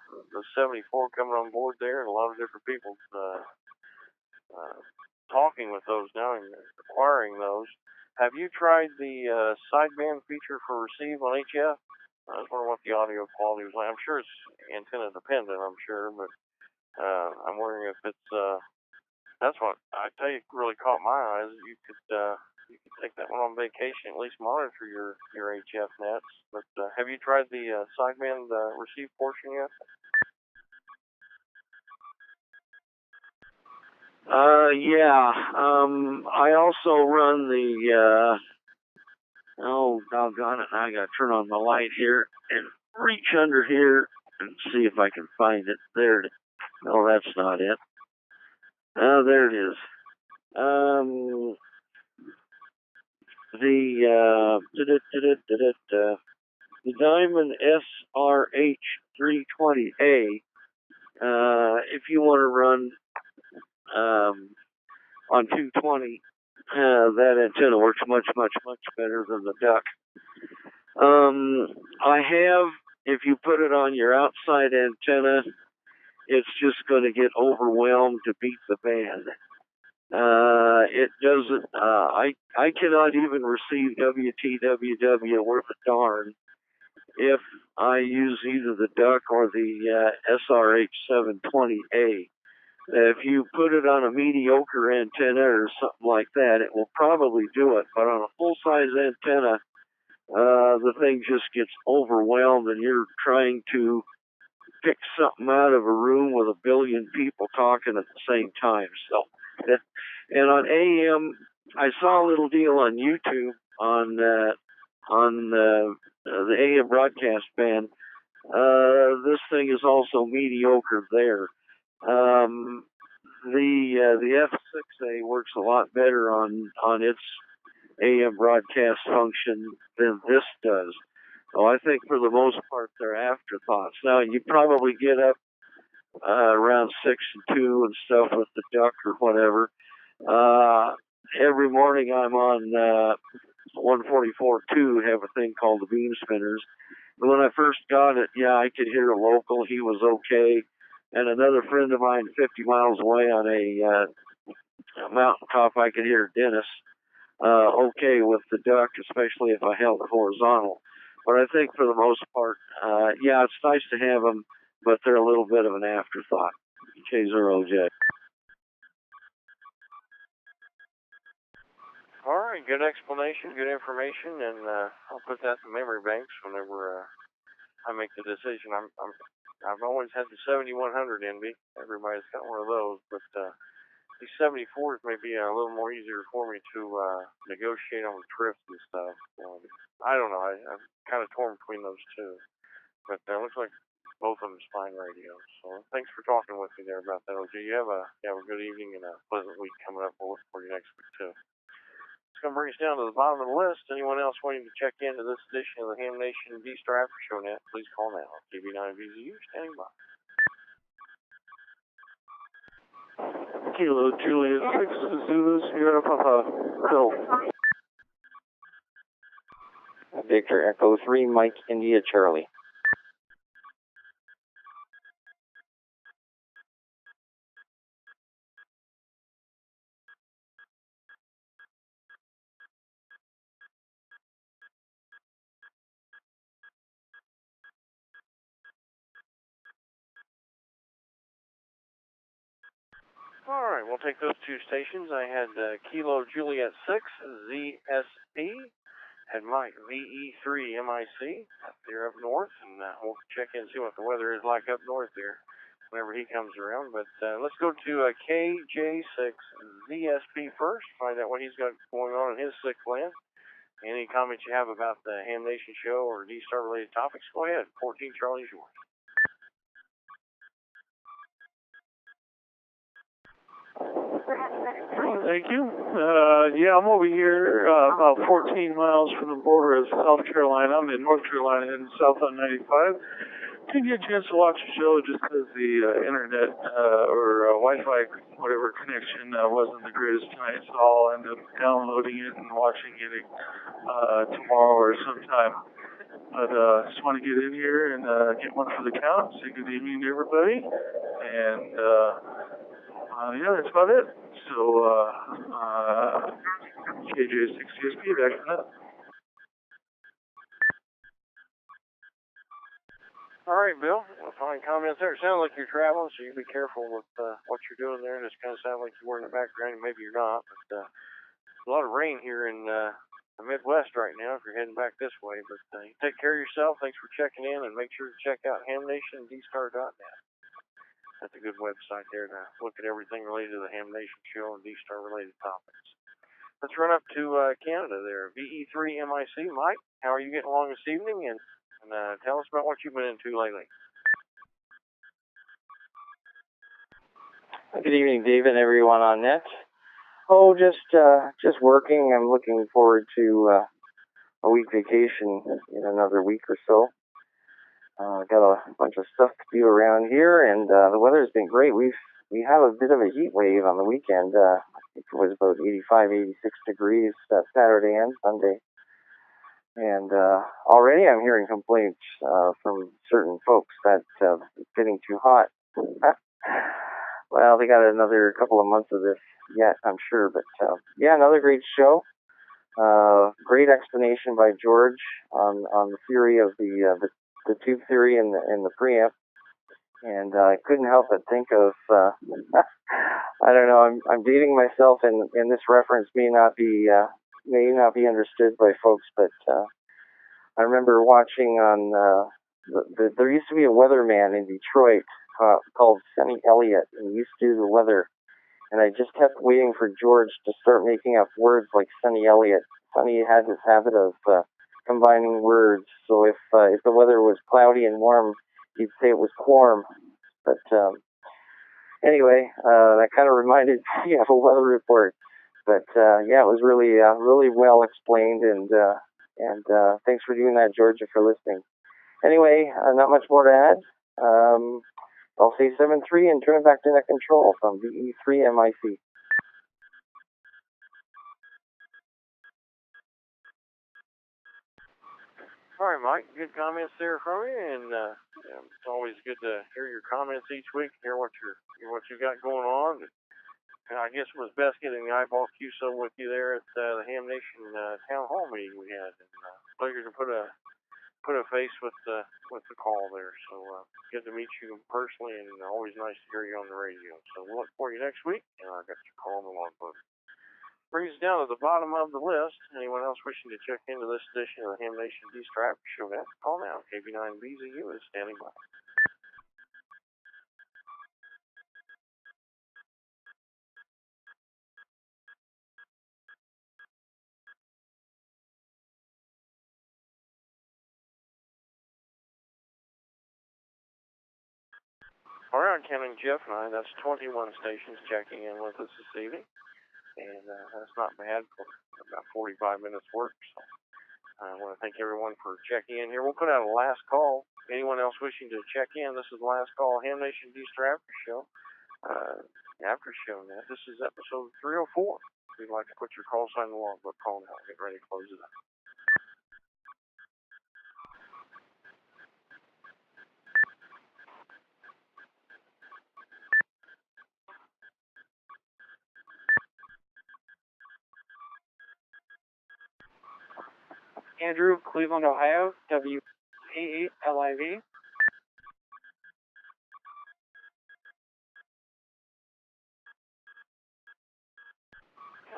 74 coming on board there, and a lot of different people talking with those now and acquiring those, have you tried the sideband feature for receive on HF? I was wondering what the audio quality was like. I'm sure it's antenna dependent, I'm sure, but I'm wondering if it's that's what I tell you really caught my eyes. You could take that one on vacation, at least monitor your HF nets. But have you tried the sideband receive portion yet? Yeah. I also run the oh doggone it, I gotta turn on my light here and reach under here and see if I can find it. There it is. No, that's not it. Oh, there it is. The Diamond SRH320A, if you want to run on 220, that antenna works much better than the duck. I have, if you put it on your outside antenna, it's just going to get overwhelmed to beat the band. It doesn't, I cannot even receive WTWW worth a darn if I use either the duck or the SRH720A. If you put it on a mediocre antenna or something like that, it will probably do it. But on a full-size antenna, the thing just gets overwhelmed and you're trying to pick something out of a room with a billion people talking at the same time. So, and on AM, I saw a little deal on YouTube on the AM broadcast band. This thing is also mediocre there. The F6A works a lot better on its AM broadcast function than this does. So I think for the most part they're afterthoughts. Now you probably get up around 6 and 2 and stuff with the duck or whatever. Every morning I'm on 144.2, have a thing called the beam spinners. And when I first got it, yeah, I could hear a local. He was okay. And another friend of mine 50 miles away on a mountaintop, I could hear Dennis okay with the duck, especially if I held it horizontal. But I think for the most part, yeah, it's nice to have them, but they're a little bit of an afterthought. K0OJ. All right, good explanation, good information, and I'll put that in memory banks whenever I make the decision. I've always had the 7100 envy. Everybody's got one of those, but these 74s may be a little more easier for me to negotiate on the trips and stuff. I don't know. I'm kind of torn between those two, but it looks like both of them is fine radio. So thanks for talking with me there about that, OJ. You have a good evening and a pleasant week coming up. We'll look for you next week too. It's going to bring us down to the bottom of the list. Anyone else wanting to check into this edition of the Ham Nation D-Star After Show Net, please call now. KB9VZU standing by. Kilo Juliet 6 Zulu Sierra Papa. Phil. Victor Echo 3, Mike India Charlie. All right, we'll take those two stations. I had Kilo Juliet 6, ZSP. Had Mike, VE3 MIC, up there up north, and we'll check in and see what the weather is like up north there whenever he comes around. But let's go to KJ6 ZSP first, find out what he's got going on in his sick land. Any comments you have about the Ham Nation show or D-Star related topics, go ahead. 14 Charlie's yours. Thank you. Yeah, I'm over here about 14 miles from the border of South Carolina. I'm in North Carolina and south on 95. Didn't get a chance to watch the show just because the internet or Wi-Fi, whatever connection, wasn't the greatest tonight, so I'll end up downloading it and watching it tomorrow or sometime. But just want to get in here and get one for the count, say good evening to everybody, and yeah, that's about it. So, KJ6CSP, back to that. All right, Bill. Fine comments there. It sounds like you're traveling, so you be careful with what you're doing there. It just kind of sounds like you were in the background, and maybe you're not. But there's a lot of rain here in the Midwest right now if you're heading back this way. But you take care of yourself. Thanks for checking in, and make sure to check out hamnationdStar.net. That's a good website there to look at everything related to the Ham Nation show and D-Star related topics. Let's run up to Canada there. VE3 MIC. Mike, how are you getting along this evening? And tell us about what you've been into lately. Good evening, David, and everyone on net. Oh, just working. I'm looking forward to a week vacation in another week or so. Got a bunch of stuff to do around here, and the weather's been great. We have a bit of a heat wave on the weekend. I think it was about 85, 86 degrees Saturday and Sunday. And already I'm hearing complaints from certain folks that it's getting too hot. Well, they got another couple of months of this yet, I'm sure. But yeah, another great show. Great explanation by George on the theory of the tube theory and the preamp. And I couldn't help but think of I don't know. I'm dating myself, and this reference may not be understood by folks, but I remember watching on there used to be a weatherman in Detroit called Sonny Elliott, and he used to do the weather. And I just kept waiting for George to start making up words like Sonny Elliott. Sonny had this habit of combining words. So if the weather was cloudy and warm, he'd say it was quorm. But anyway, that kind of reminded me of a weather report. But yeah, it was really well explained, and thanks for doing that, Georgia, for listening. Anyway, not much more to add. I'll say 7-3 and turn it back to net control from VE3 MIC. All right, Mike, good comments there from you, and it's always good to hear your comments each week, hear what you got going on. And I guess it was best getting the eyeball QSO with you there at the Ham Nation town hall meeting we had. And pleasure to put a face with the call there. So good to meet you personally, and always nice to hear you on the radio. So we'll look for you next week, and I got your call in the logbook. Brings us down to the bottom of the list. Anyone else wishing to check into this edition of the Ham Nation D-Star Show? Call now. KB9BZU is standing by. All right, counting Jeff and I, that's 21 stations checking in with us this evening. And that's not bad for about 45 minutes work. So I want to thank everyone for checking in here. We'll put out a last call. Anyone else wishing to check in, this is the last call. Ham Nation D-Star After Show. After Show net. This is episode 304. If you'd like to put your call sign in the logbook, call now. Get ready to close it up. Andrew, Cleveland, Ohio, W88LIV.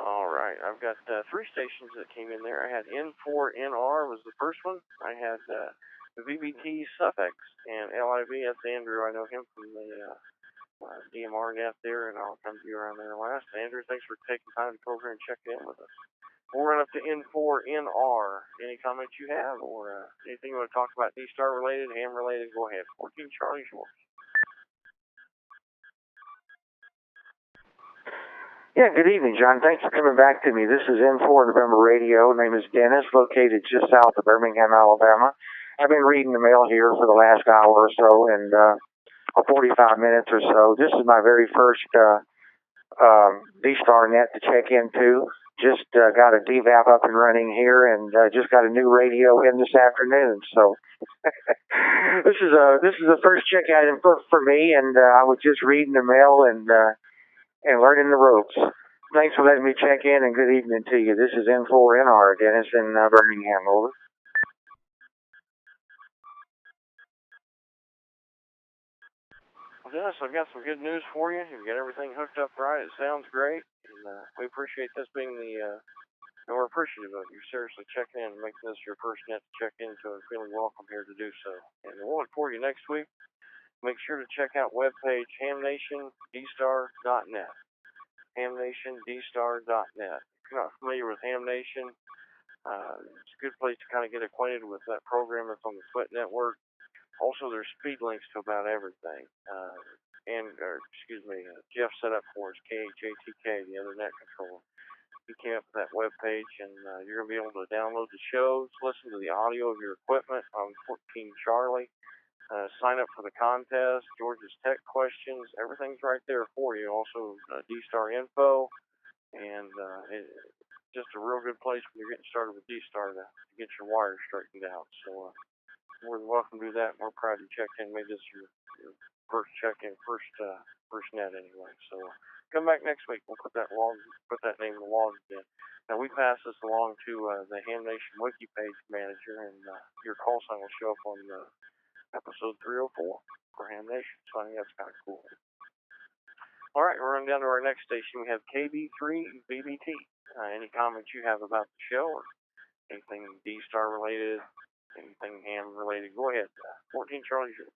All right, I've got 3 stations that came in there. I had N4NR was the first one. I had VBT Suffix and LIV. That's Andrew. I know him from the DMR net there, and I'll come to you around there last. Andrew, thanks for taking time to go over and check in with us. We'll run up to N4NR. Any comments you have, or anything you want to talk about D-Star related, ham related? Go ahead. 14 Charlie's yours. Yeah, good evening, John. Thanks for coming back to me. This is N4 November Radio. My name is Dennis, located just south of Birmingham, Alabama. I've been reading the mail here for the last hour or so, and 45 minutes or so. This is my very first D-Star net to check into. Just got a DVAP up and running here, and just got a new radio in this afternoon. So this is the first check item for me, and I was just reading the mail and learning the ropes. Thanks for letting me check in, and good evening to you. This is N4NR, Dennis in Birmingham. Over. Well, Dennis, I've got some good news for you. You've got everything hooked up right. It sounds great, and we appreciate this being and we're appreciative of you seriously checking in and making this your first net to check into, and feeling welcome here to do so. And we'll look for you next week. Make sure to check out webpage hamnationdstar.net. hamnationdstar.net. If you're not familiar with Ham Nation, it's a good place to kind of get acquainted with that program that's on the Split Network. Also, there's speed links to about everything. Jeff set up for us, KHATK, the other net controller. He came up with that webpage, and you're going to be able to download the shows, listen to the audio of your equipment on 14 Charlie. Sign up for the contest, George's Tech questions, everything's right there for you. Also, D-Star info, and it's just a real good place when you're getting started with D-Star to get your wires straightened out. So, more than welcome to do that. We're proud you checked in. Made this your first check-in, first net anyway. So, come back next week. We'll put that name in the log again. Now, we pass this along to the Ham Nation Wiki page manager, and your call sign will show up on episode 304 for Ham Nation, so I think that's kind of cool. All right, we're running down to our next station. We have KB3 BBT. Any comments you have about the show, or anything D-Star related, anything ham related, go ahead. 14 Charlie's yours.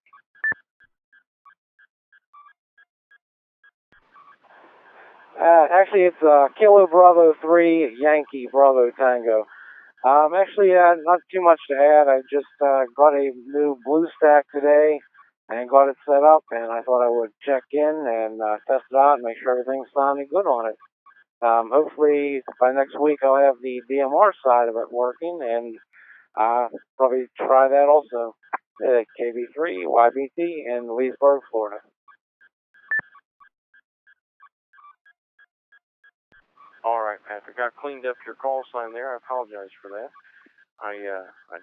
Actually, it's Kilo Bravo 3, Yankee Bravo Tango. Actually, not too much to add. I just got a new BlueStack today and got it set up, and I thought I would check in and test it out and make sure everything's sounding good on it. Hopefully, by next week, I'll have the DMR side of it working, and probably try that also. KB3, YBT, in Leesburg, Florida. All right, Patrick. I cleaned up your call sign there. I apologize for that. I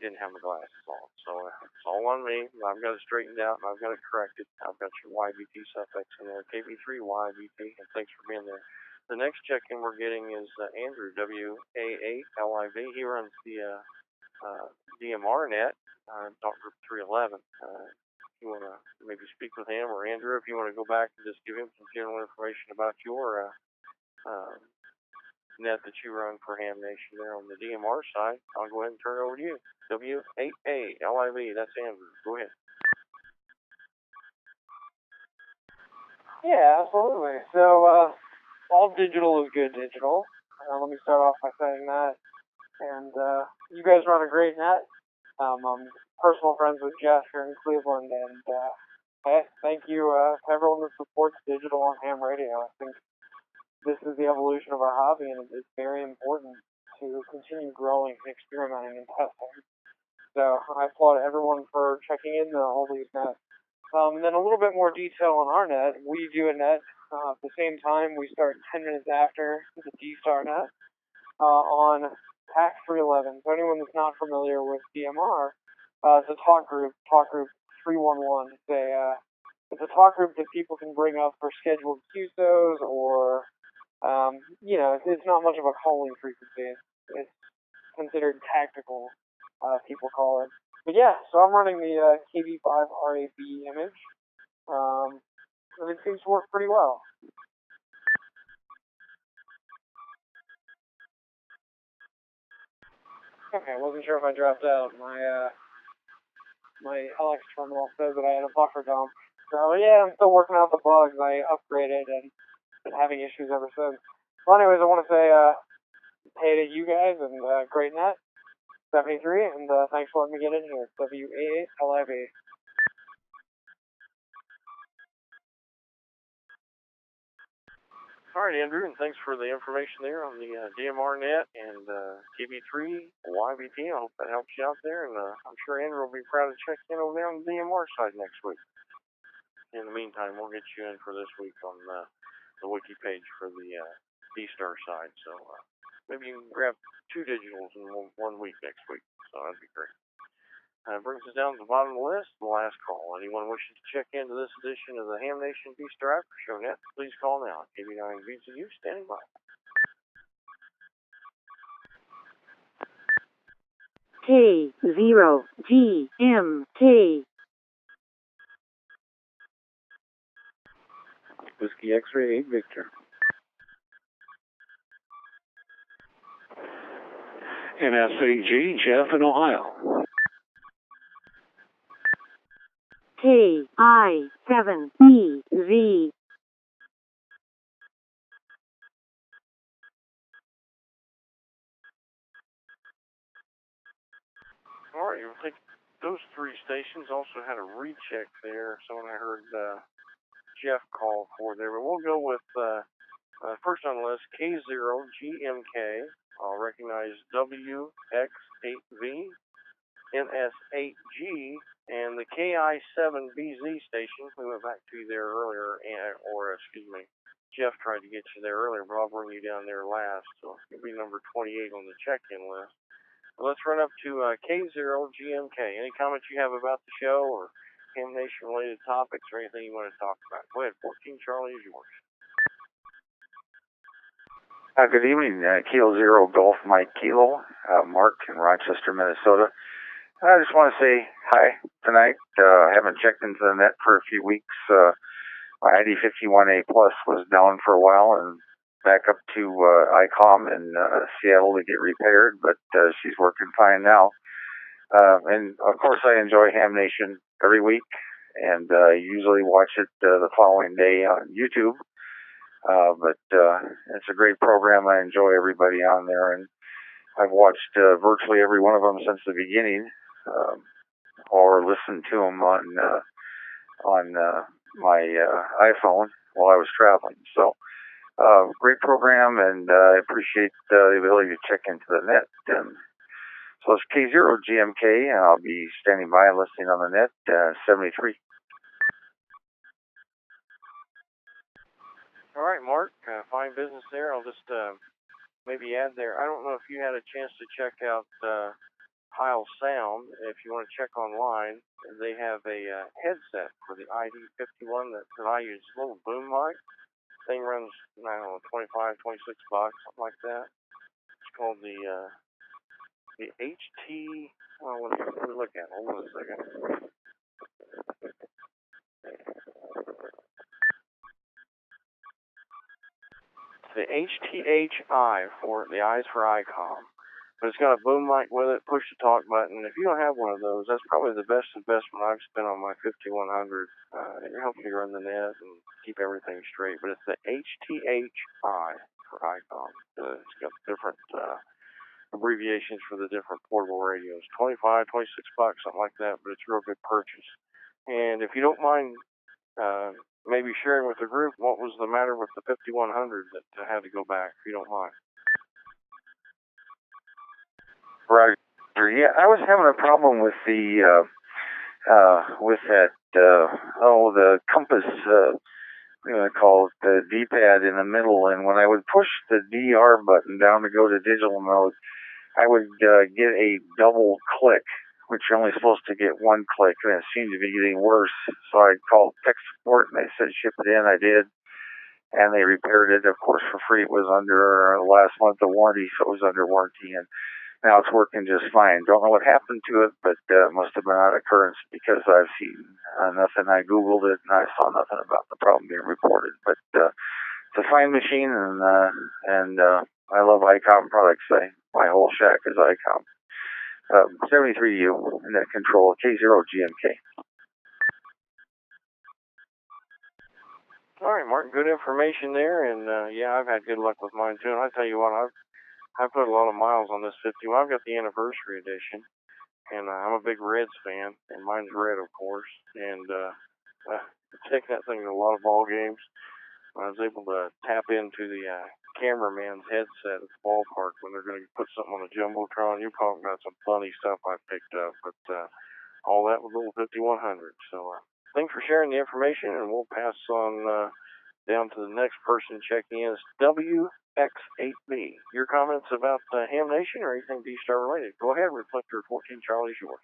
didn't have my glasses on, so it's all on me. I've got it straightened out, and I've got it corrected. I've got your YBT suffix in there, KB3 YBT, and thanks for being there. The next check-in we're getting is Andrew, WA8LIV. He runs the DMR net, Dot Group 311. You want to maybe speak with him, or Andrew, if you want to go back and just give him some general information about your net that you run for Ham Nation there on the DMR side, I'll go ahead and turn it over to you. W8ALIV, that's Andrew. Go ahead. Yeah, absolutely. So, all digital is good digital. Let me start off by saying that. And you guys run a great net. I'm personal friends with Jeff here in Cleveland, and thank you to everyone that supports digital on ham radio. I think this is the evolution of our hobby, and it's very important to continue growing, experimenting, and testing. So I applaud everyone for checking in all these nets. And then a little bit more detail on our net. We do a net at the same time. We start 10 minutes after the D-Star net on PAC 311. So anyone that's not familiar with DMR, it's a talk group 311. It's a talk group that people can bring up for scheduled QSOs or it's not much of a calling frequency. It's considered tactical, people call it. But yeah, so I'm running the KB5 RAB image, and it seems to work pretty well. Okay, I wasn't sure if I dropped out. My LX terminal says that I had a buffer dump. So yeah, I'm still working out the bugs. I upgraded and been having issues ever since. Well, anyways, I want to say hey to you guys and great net 73, and thanks for letting me get in here. W88LIV. All right, Andrew, and thanks for the information there on the DMR net and TV3 YBT. I hope that helps you out there, and I'm sure Andrew will be proud to check in over there on the DMR side next week. In the meantime, we'll get you in for this week on the wiki page for the D-Star side. So maybe you can grab 2 digitals in one week next week. So that'd be great. Brings us down to the bottom of the list, the last call. Anyone wishing to check into this edition of the Ham Nation D-Star After Show Net, please call now. KB9 VCU, standing by. K0GMK. Whiskey X-ray 8 Victor. NSAG, Jeff in Ohio. KI7EZ. All right, I think those 3 stations also had a recheck there. Someone I heard Jeff call for there. But we'll go with first on the list, K0GMK. I'll recognize WX8V, NS8G, and the KI7BZ station. We went back to you there earlier, Jeff tried to get you there earlier, but I'll bring you down there last. So it'll be number 28 on the check-in list. Well, let's run up to K0GMK. Any comments you have about the show or Ham Nation related topics or anything you want to talk about? Go ahead, 14 Charlie is yours. Good evening, Kilo Zero Golf Mike Kilo, Mark in Rochester, Minnesota. I just want to say hi tonight. I haven't checked into the net for a few weeks. My ID51A Plus was down for a while and back up to ICOM in Seattle to get repaired, but she's working fine now. And of course I enjoy Ham Nation every week, and usually watch it the following day on YouTube. But it's a great program. I enjoy everybody on there, and I've watched virtually every one of them since the beginning, or listened to them on my iPhone while I was traveling. So great program, and I appreciate the ability to check into the net. So it's K0GMK, and I'll be standing by and listening on the net, 73. All right, Mark, fine business there. I'll just maybe add there. I don't know if you had a chance to check out Heil Sound. If you want to check online, they have a headset for the ID51 that I use. A little boom mic. Thing runs, I don't know, $25, $26, something like that. It's called the HT. Well, what do we look at? Hold on a second. The HTHI for the I's for ICOM. But it's got a boom mic with it, push to talk button. If you don't have one of those, that's probably the best investment I've spent on my 5100. It helps me run the net and keep everything straight. But it's the HTHI for ICOM. It's got different abbreviations for the different portable radios. $25, $26, something like that, but it's a real good purchase. And if you don't mind maybe sharing with the group what was the matter with the 5100 that had to go back, if you don't mind. Roger. Yeah, I was having a problem with the the compass, call it the D-pad in the middle, and when I would push the DR button down to go to digital mode, I would get a double click, which you're only supposed to get one click, and it seemed to be getting worse. So I called tech support, and they said ship it in. I did, and they repaired it, of course, for free. It was under last month of warranty, so it was under warranty, and now it's working just fine. Don't know what happened to it, but it must have been out of occurrence because I've seen nothing. I Googled it, and I saw nothing about the problem being reported. But it's a fine machine, and I love ICOM products. My whole shack is ICOM. 73U, net control, K0GMK. All right, Martin, good information there, and yeah, I've had good luck with mine too. And I tell you what, I've put a lot of miles on this 51. I've got the anniversary edition, and I'm a big Reds fan, and mine's red, of course. And taking that thing to a lot of ball games. I was able to tap into the cameraman's headset at the ballpark when they're going to put something on the jumbotron. You're talking about some funny stuff I picked up, but all that was little 5100. So thanks for sharing the information, and we'll pass on down to the next person checking in. It's WX8B. Your comments about Ham Nation or anything D-Star related? Go ahead, Reflector 14 Charlie's yours.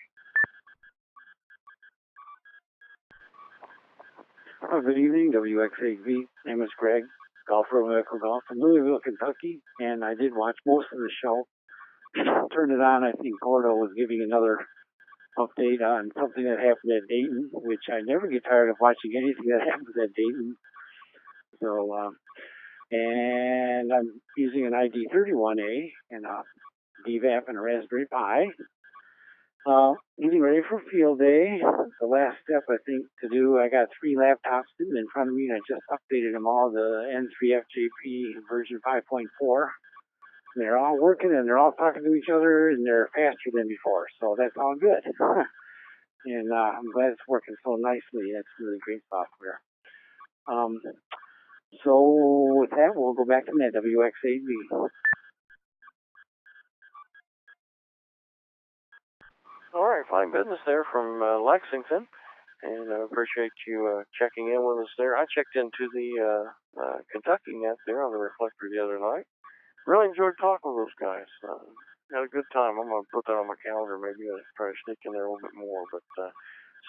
Good evening, WX8B. Name is Greg, golfer with Echo Golf from Louisville, Kentucky, and I did watch most of the show. Turned it on, I think Gordo was giving another update on something that happened at Dayton, which I never get tired of watching anything that happens at Dayton. So, and I'm using an ID31A and a DVAP and a Raspberry Pi. Getting ready for field day. The last step, I think, to do, I got 3 laptops sitting in front of me, and I just updated them all to N3FJP version 5.4. They're all working, and they're all talking to each other, and they're faster than before, so that's all good. And I'm glad it's working so nicely. That's really great software. So with that, we'll go back to that WX8B. All right, fine business there from Lexington, and I appreciate you checking in with us there. I checked into the Kentucky net there on the Reflector the other night. Really enjoyed talking with those guys. Had a good time. I'm going to put that on my calendar. Maybe I'll try to sneak in there a little bit more, but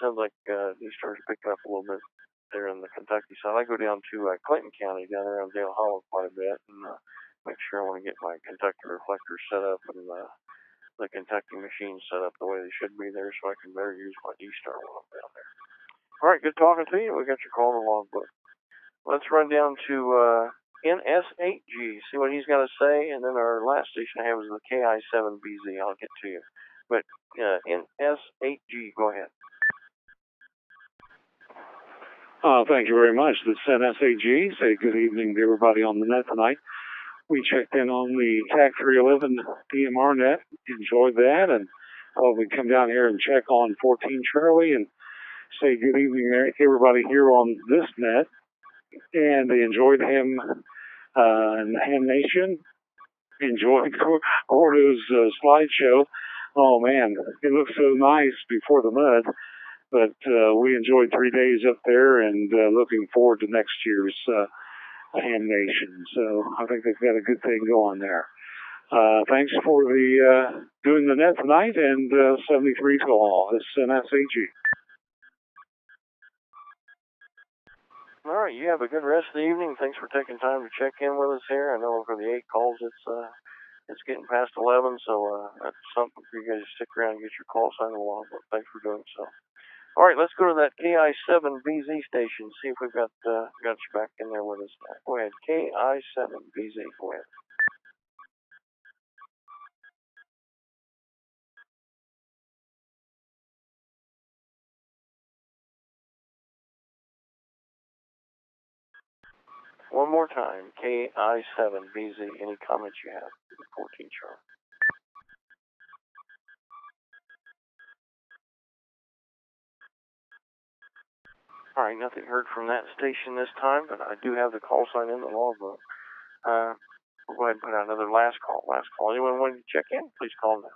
sounds like these stars picking up a little bit there in the Kentucky side. I go down to Clinton County down there on Dale Hollow quite a bit, and make sure I want to get my Kentucky reflectors set up and the Kentucky machines set up the way they should be there so I can better use my D-Star while I'm down there. All right, good talking to you. We got your call in the logbook. Let's run down to NS8G, see what he's got to say, and then our last station I have is the KI7BZ. I'll get to you. But NS8G, go ahead. Thank you very much. This is NS8G. Say good evening to everybody on the net tonight. We checked in on the TAC 311 DMR net, enjoyed that, and thought we'd come down here and check on 14 Charlie and say good evening to everybody here on this net. And they enjoyed him and the Ham Nation, enjoyed Gordo's slideshow. Oh man, it looks so nice before the mud, but we enjoyed 3 days up there and looking forward to next year's Ham Nation. So I think they've got a good thing going there. Thanks for the doing the net tonight, and 73 to all. This is NS8G. All right, you have a good rest of the evening. Thanks for taking time to check in with us here. I know for the 8 calls, it's getting past 11, so that's something for you guys to stick around and get your call sign along. But thanks for doing so. All right, let's go to that KI7BZ station. See if we've got you back in there with us. Go ahead, KI7BZ. Go ahead. One more time, KI7BZ. Any comments you have? 14 Charlie. All right, nothing heard from that station this time, but I do have the call sign in the logbook. We'll go ahead and put out another last call. Anyone wanting to check in, please call now.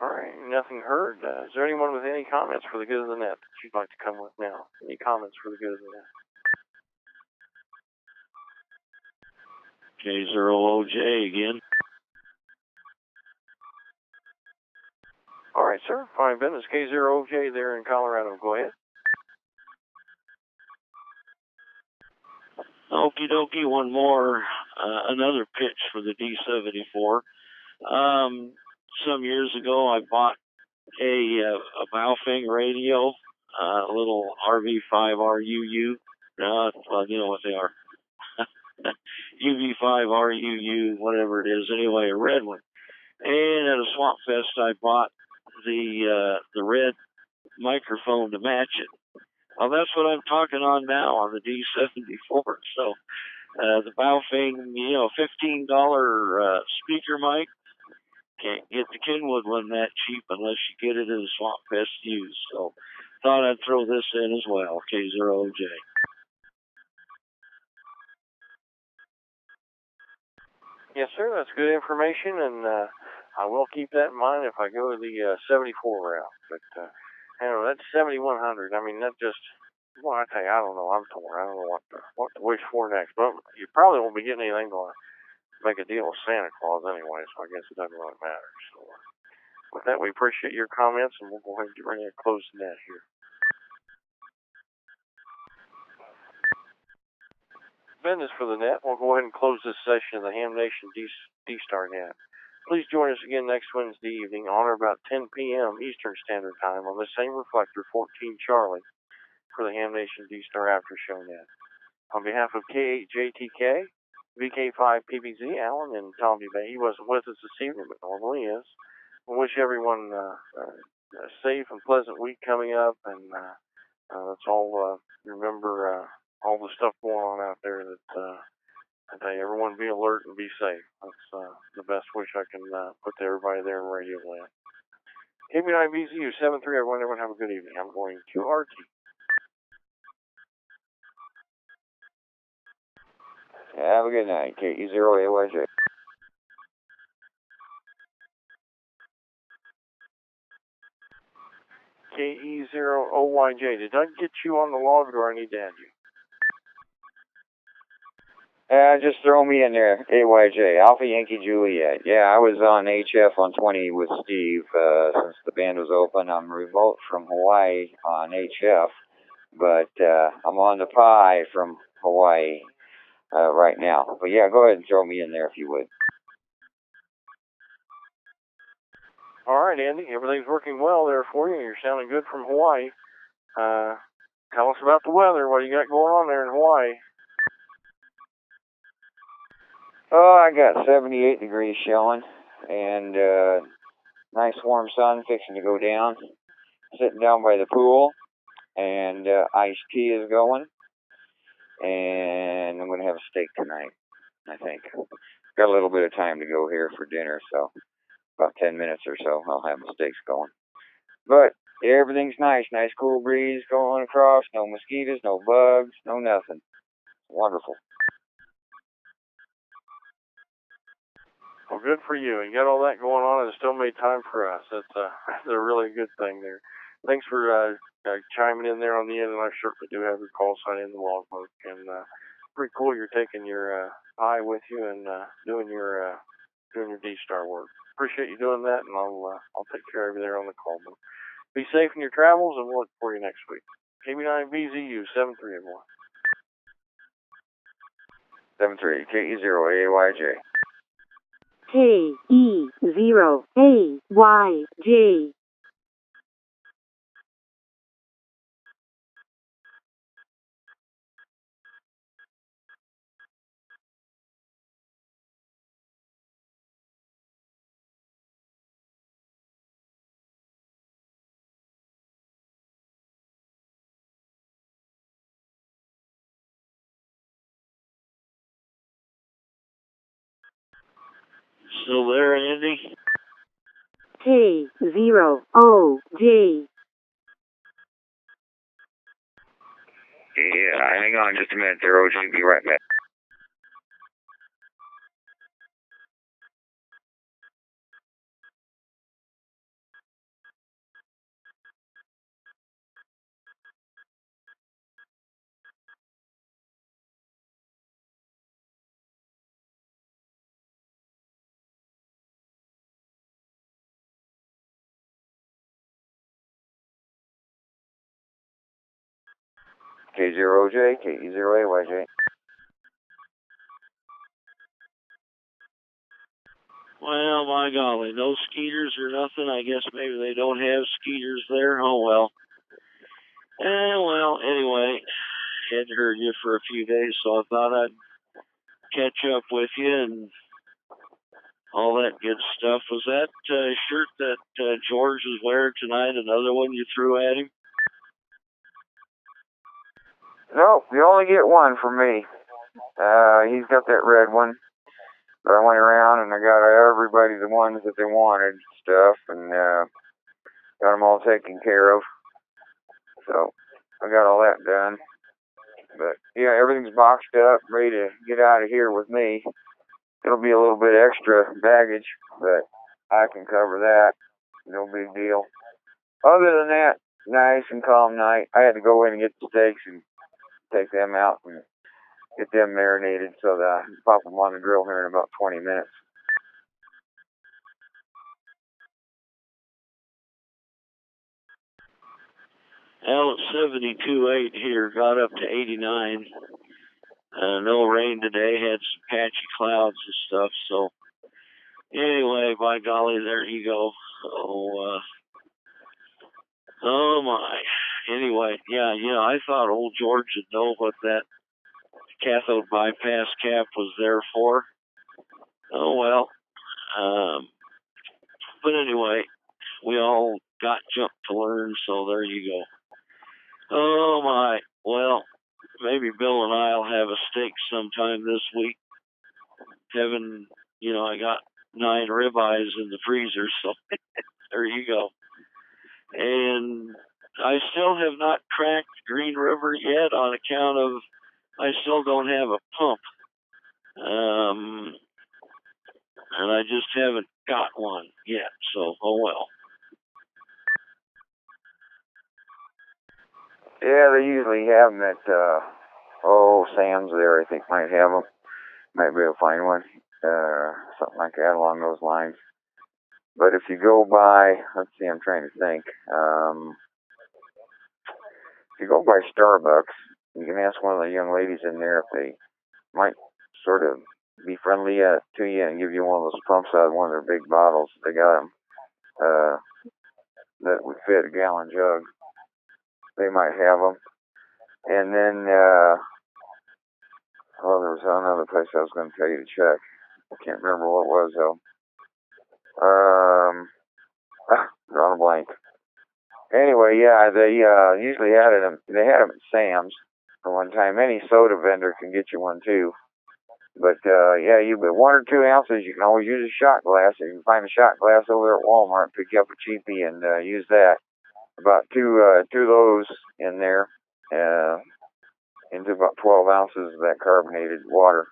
All right, nothing heard. Is there anyone with any comments for the good of the net that you'd like to come with now? Any comments for the good of the net? K0OJ again. All right, sir. Fine business. K0OJ there in Colorado. Go ahead. Okie dokie, one more, another pitch for the D74. Some years ago, I bought a Baofeng radio, a little RV5 RUU Well, you know what they are. UV5, RUU, whatever it is. Anyway, a red one. And at a Swamp Fest, I bought the red microphone to match it. Well, that's what I'm talking on now on the D74. So the Baofeng, $15 speaker mic. Can't get the Kenwood one that cheap unless you get it in a Swamp Fest used. So thought I'd throw this in as well, K0OJ. Yes, sir. That's good information, and I will keep that in mind if I go to the 74 route. But that's 7100. I mean, that just, well, I tell you, I don't know. I'm torn. I don't know what to wish for next. But you probably won't be getting anything to make a deal with Santa Claus anyway, so I guess it doesn't really matter. So with that, we appreciate your comments, and we'll go ahead and get ready to close the net here. Business for the net. We'll go ahead and close this session of the Ham Nation D-Star net. Please join us again next Wednesday evening on or about 10 p.m. Eastern Standard Time on the same reflector, 14 Charlie, for the Ham Nation D-Star After Show net. On behalf of K8JTK, VK5PBZ, Alan, and Tommy Bay, he wasn't with us this evening, but normally is. We wish everyone a safe and pleasant week coming up, and let's all remember all the stuff going on out there that I tell you, everyone be alert and be safe. That's the best wish I can put to everybody there in Radio Land. KB9VZU 73, everyone have a good evening. I'm going to RT. Have a good night, KE0AYJ. KE0OYJ. Did I get you on the log, or do I need to add you? Just throw me in there, AYJ, Alpha Yankee Juliet. Yeah, I was on HF on 20 with Steve since the band was open. I'm remote from Hawaii on HF, but I'm on the Pi from Hawaii right now. But yeah, go ahead and throw me in there if you would. All right, Andy, everything's working well there for you. You're sounding good from Hawaii. Tell us about the weather. What do you got going on there in Hawaii? Oh, I got 78 degrees showing, and nice warm sun fixing to go down. Sitting down by the pool, and iced tea is going, and I'm going to have a steak tonight, I think. Got a little bit of time to go here for dinner, so about 10 minutes or so, I'll have the steaks going. But yeah, everything's nice cool breeze going across, no mosquitoes, no bugs, no nothing. Wonderful. Well, good for you. You got all that going on and still made time for us. That's a really good thing there. Thanks for chiming in there on the end, and I certainly do have your call sign in the logbook. And pretty cool you're taking your eye with you and doing your D-Star work. Appreciate you doing that, and I'll take care of you there on the call book. Be safe in your travels, and we'll look for you next week. KB9VZU 73, everyone. 73, KE0AYJ. KE0AYJ. Still there, Andy? K0OJ. Yeah, hang on just a minute there, OJ. Be right back. K0OJ, KE0AYJ. Well, my golly, no skeeters or nothing. I guess maybe they don't have skeeters there. Oh, well. Well, anyway, hadn't heard you for a few days, so I thought I'd catch up with you and all that good stuff. Was that shirt that George was wearing tonight another one you threw at him? Nope, you only get one from me. He's got that red one. But I went around and I got everybody the ones that they wanted and stuff, and got them all taken care of. So I got all that done. But yeah, everything's boxed up, ready to get out of here with me. It'll be a little bit extra baggage, but I can cover that. No big deal. Other than that, nice and calm night. I had to go in and get the steaks and take them out and get them marinated so that I can pop them on the grill here in about 20 minutes. Well, it's 72.8 here, got up to 89. No rain today, had some patchy clouds and stuff, so anyway, by golly, there you go. Oh my. Anyway, yeah, I thought old George would know what that cathode bypass cap was there for. Oh well. But anyway, we all got junk to learn, so there you go. Oh my. Well, maybe Bill and I'll have a steak sometime this week. Kevin, I got 9 ribeyes in the freezer, so there you go. And I still have not cracked Green River yet on account of I still don't have a pump. And I just haven't got one yet, so oh well. Yeah, they usually have them at, Sam's there, I think, might have them. Might be able to find one, something like that along those lines. But if you go by, let's see, I'm trying to think. If you go by Starbucks, you can ask one of the young ladies in there if they might sort of be friendly to you and give you one of those pumps out of one of their big bottles. They got them that would fit a gallon jug. They might have them. And then, there was another place I was going to tell you to check. I can't remember what it was, though. Drawing a blank. Anyway, yeah, they usually had them. They had them at Sam's for one time. Any soda vendor can get you one, too. But, yeah, you but 1 or 2 ounces, you can always use a shot glass. You can find a shot glass over there at Walmart, pick you up a cheapie, and use that. About two of those in there, into about 12 ounces of that carbonated water.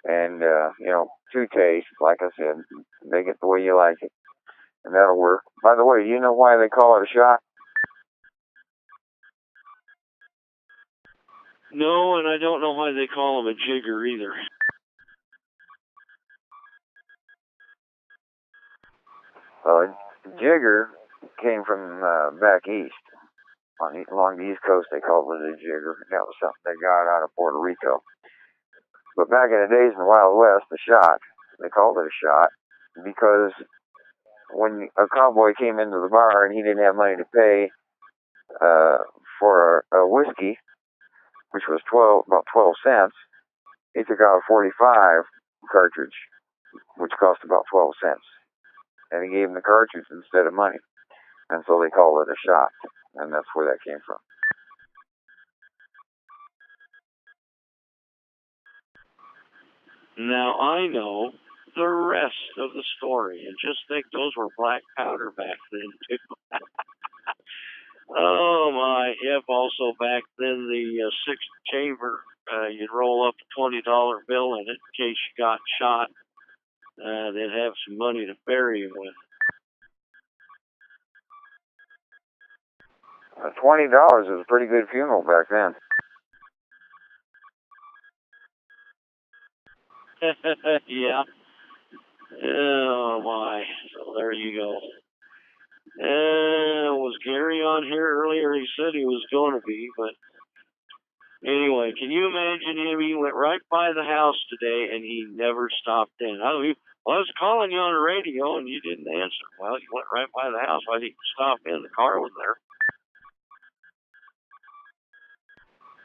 And, 2 tastes, like I said, make it the way you like it. And that'll work. By the way, do you know why they call it a shot? No, and I don't know why they call them a jigger either. Jigger came from back east. Along the East Coast, they called it a jigger. That was something they got out of Puerto Rico. But back in the days in the Wild West, the shot, they called it a shot because when a cowboy came into the bar and he didn't have money to pay for a whiskey, which was about 12 cents, he took out a 45 cartridge, which cost about 12 cents. And he gave him the cartridge instead of money. And so they called it a shot. And that's where that came from. Now I know the rest of the story, and just think those were black powder back then, too. Oh my, yep, also back then the 6th chamber, you'd roll up a $20 bill in it in case you got shot. They'd have some money to bury you with. $20 was a pretty good funeral back then. Yeah. Oh my, so there you go. Was Gary on here earlier? He said he was going to be, but anyway, can you imagine him? He went right by the house today and he never stopped in. I was calling you on the radio and you didn't answer. Well, you went right by the house. Why didn't you stop in? The car was there.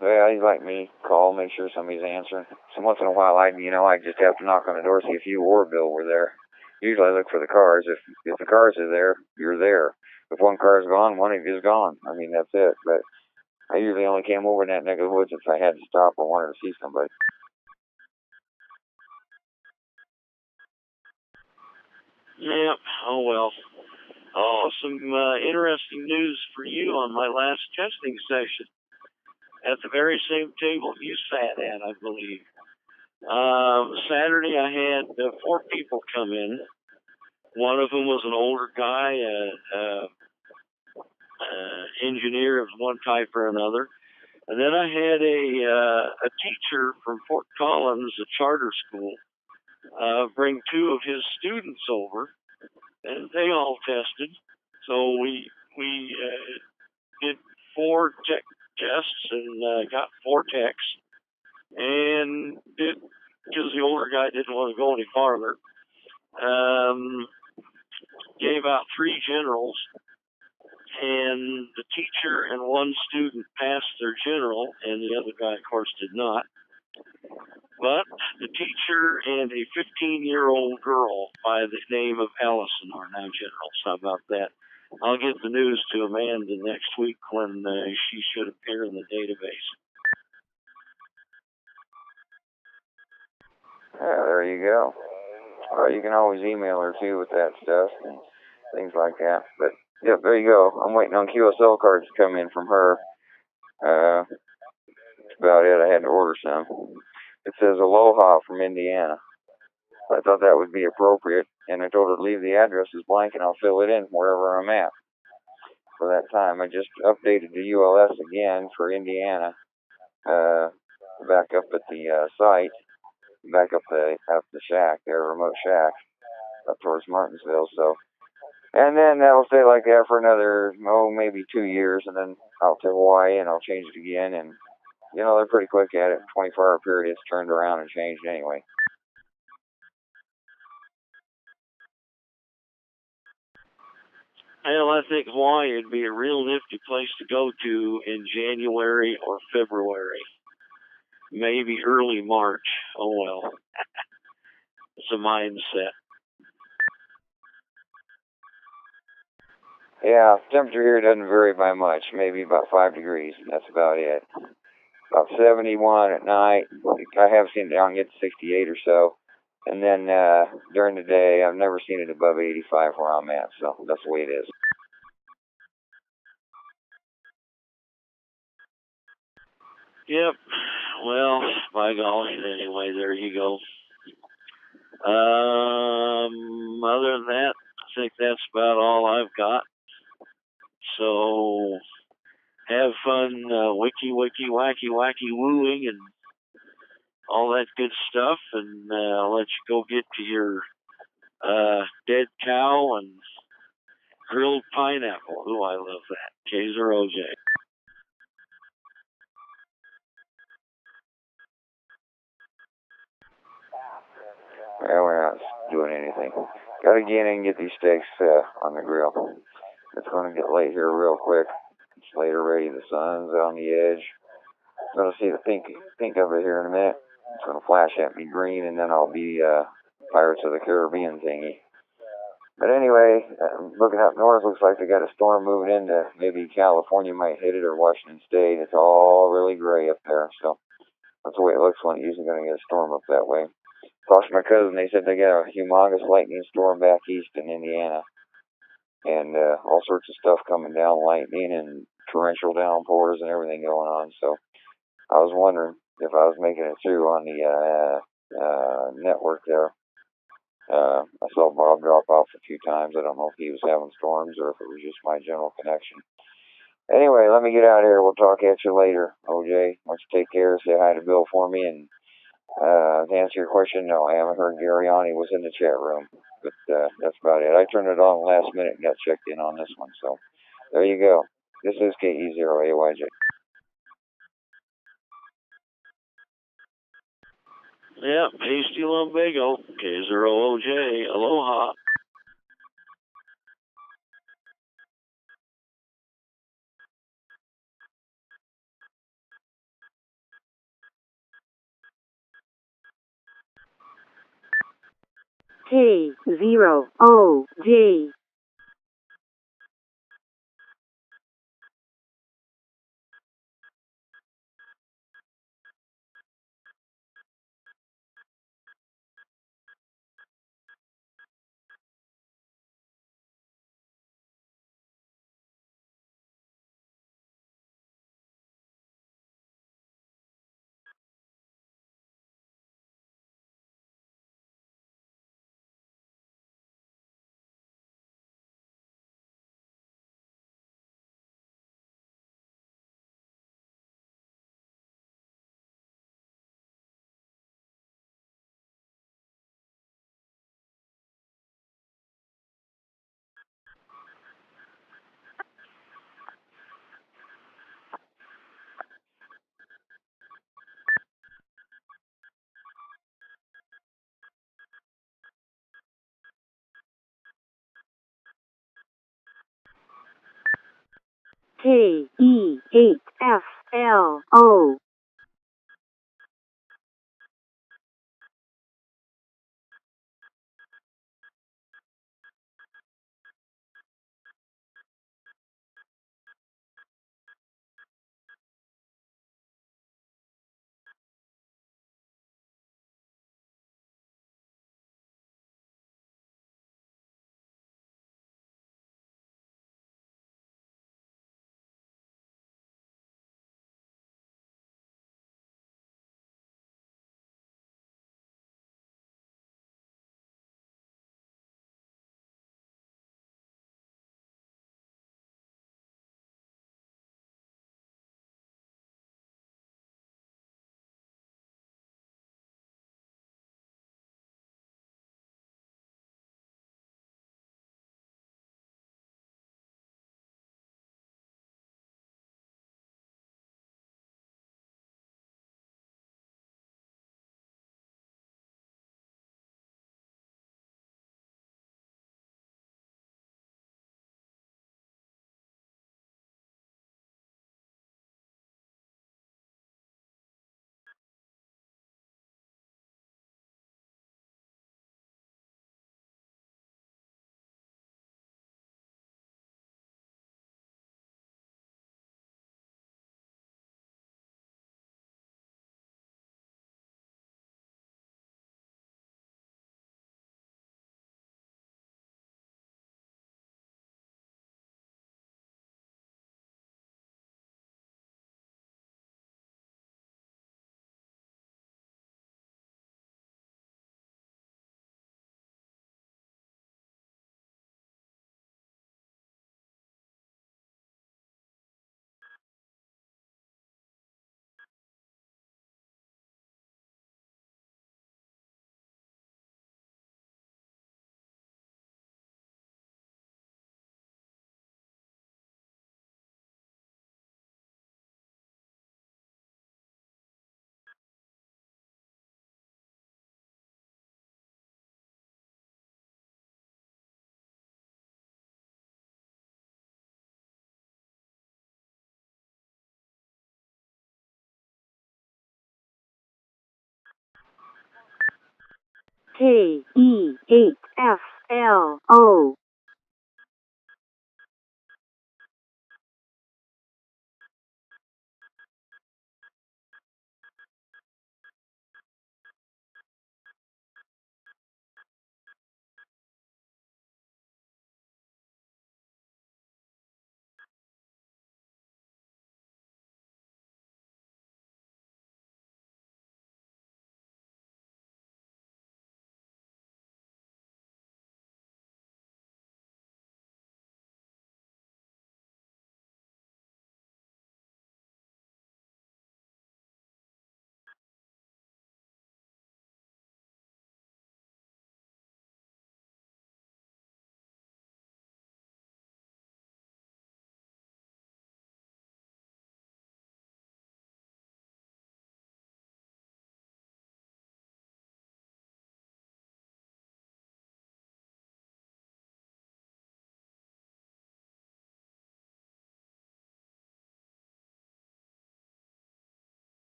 Well, he's like me. Call, make sure somebody's answering. So once in a while, I just have to knock on the door, see if you or Bill were there. Usually I look for the cars. If the cars are there, you're there. If one car's gone, one of you's gone. I mean, that's it. But I usually only came over in that neck of the woods if I had to stop or wanted to see somebody. Yep. Oh, well. Oh, some interesting news for you on my last testing session. At the very same table you sat at, I believe. Saturday I had 4 people come in. One of them was an older guy, engineer of one type or another. And then I had a teacher from Fort Collins, a charter school, bring 2 of his students over, and they all tested. So we did 4 tests and got 4 techs, and because the older guy didn't want to go any farther, gave out 3 generals, and the teacher and 1 student passed their general, and the other guy, of course, did not. But the teacher and a 15-year-old girl by the name of Allison are now generals. How about that? I'll get the news to Amanda next week when she should appear in the database. Yeah, there you go. Well, you can always email her too with that stuff and things like that. But yeah, there you go. I'm waiting on QSL cards to come in from her. That's about it. I had to order some. It says Aloha from Indiana. I thought that would be appropriate, and I told her to leave the address as blank, and I'll fill it in wherever I'm at for that time. I just updated the ULS again for Indiana, back up at the site, back up the shack, their remote shack, up towards Martinsville. So, and then that'll stay like that for another, maybe 2 years, and then out to Hawaii, and I'll change it again. And they're pretty quick at it. 24-hour period, it's turned around and changed anyway. Well, I think Hawaii would be a real nifty place to go to in January or February. Maybe early March. Oh, well. It's a mindset. Yeah, temperature here doesn't vary by much. Maybe about 5 degrees. That's about it. About 71 at night. I have seen it down get to 68 or so. And then during the day, I've never seen it above 85 where I'm at. So that's the way it is. Yep. Well, by golly, anyway, there you go. Other than that, I think that's about all I've got. So have fun wiki, wacky wooing and all that good stuff. And I'll let you go get to your dead cow and grilled pineapple. Ooh, I love that. Kaiser OJ. Well, we're not doing anything. Gotta get in and get these steaks on the grill. It's gonna get late here real quick. It's late already. The sun's on the edge. I'm gonna see the pink of it here in a minute. It's gonna flash at me green, and then I'll be Pirates of the Caribbean thingy. But anyway, looking up north, looks like they got a storm moving into maybe California might hit it or Washington State. It's all really gray up there, so that's the way it looks when it's usually gonna get a storm up that way. Talked to my cousin, they said they got a humongous lightning storm back east in Indiana. And all sorts of stuff coming down, lightning and torrential downpours and everything going on. So I was wondering if I was making it through on the network there. I saw Bob drop off a few times. I don't know if he was having storms or if it was just my general connection. Anyway, let me get out of here. We'll talk at you later, OJ. Why don't you take care, say hi to Bill for me, and to answer your question, no, I haven't heard Garyani was in the chat room, but that's about it. I turned it on last minute and got checked in on this one, so there you go. This is KE0AYJ. Yep, Hasty Lumbago, K0OJ, Aloha. K0OJ. KE8FLO. KE8FLO.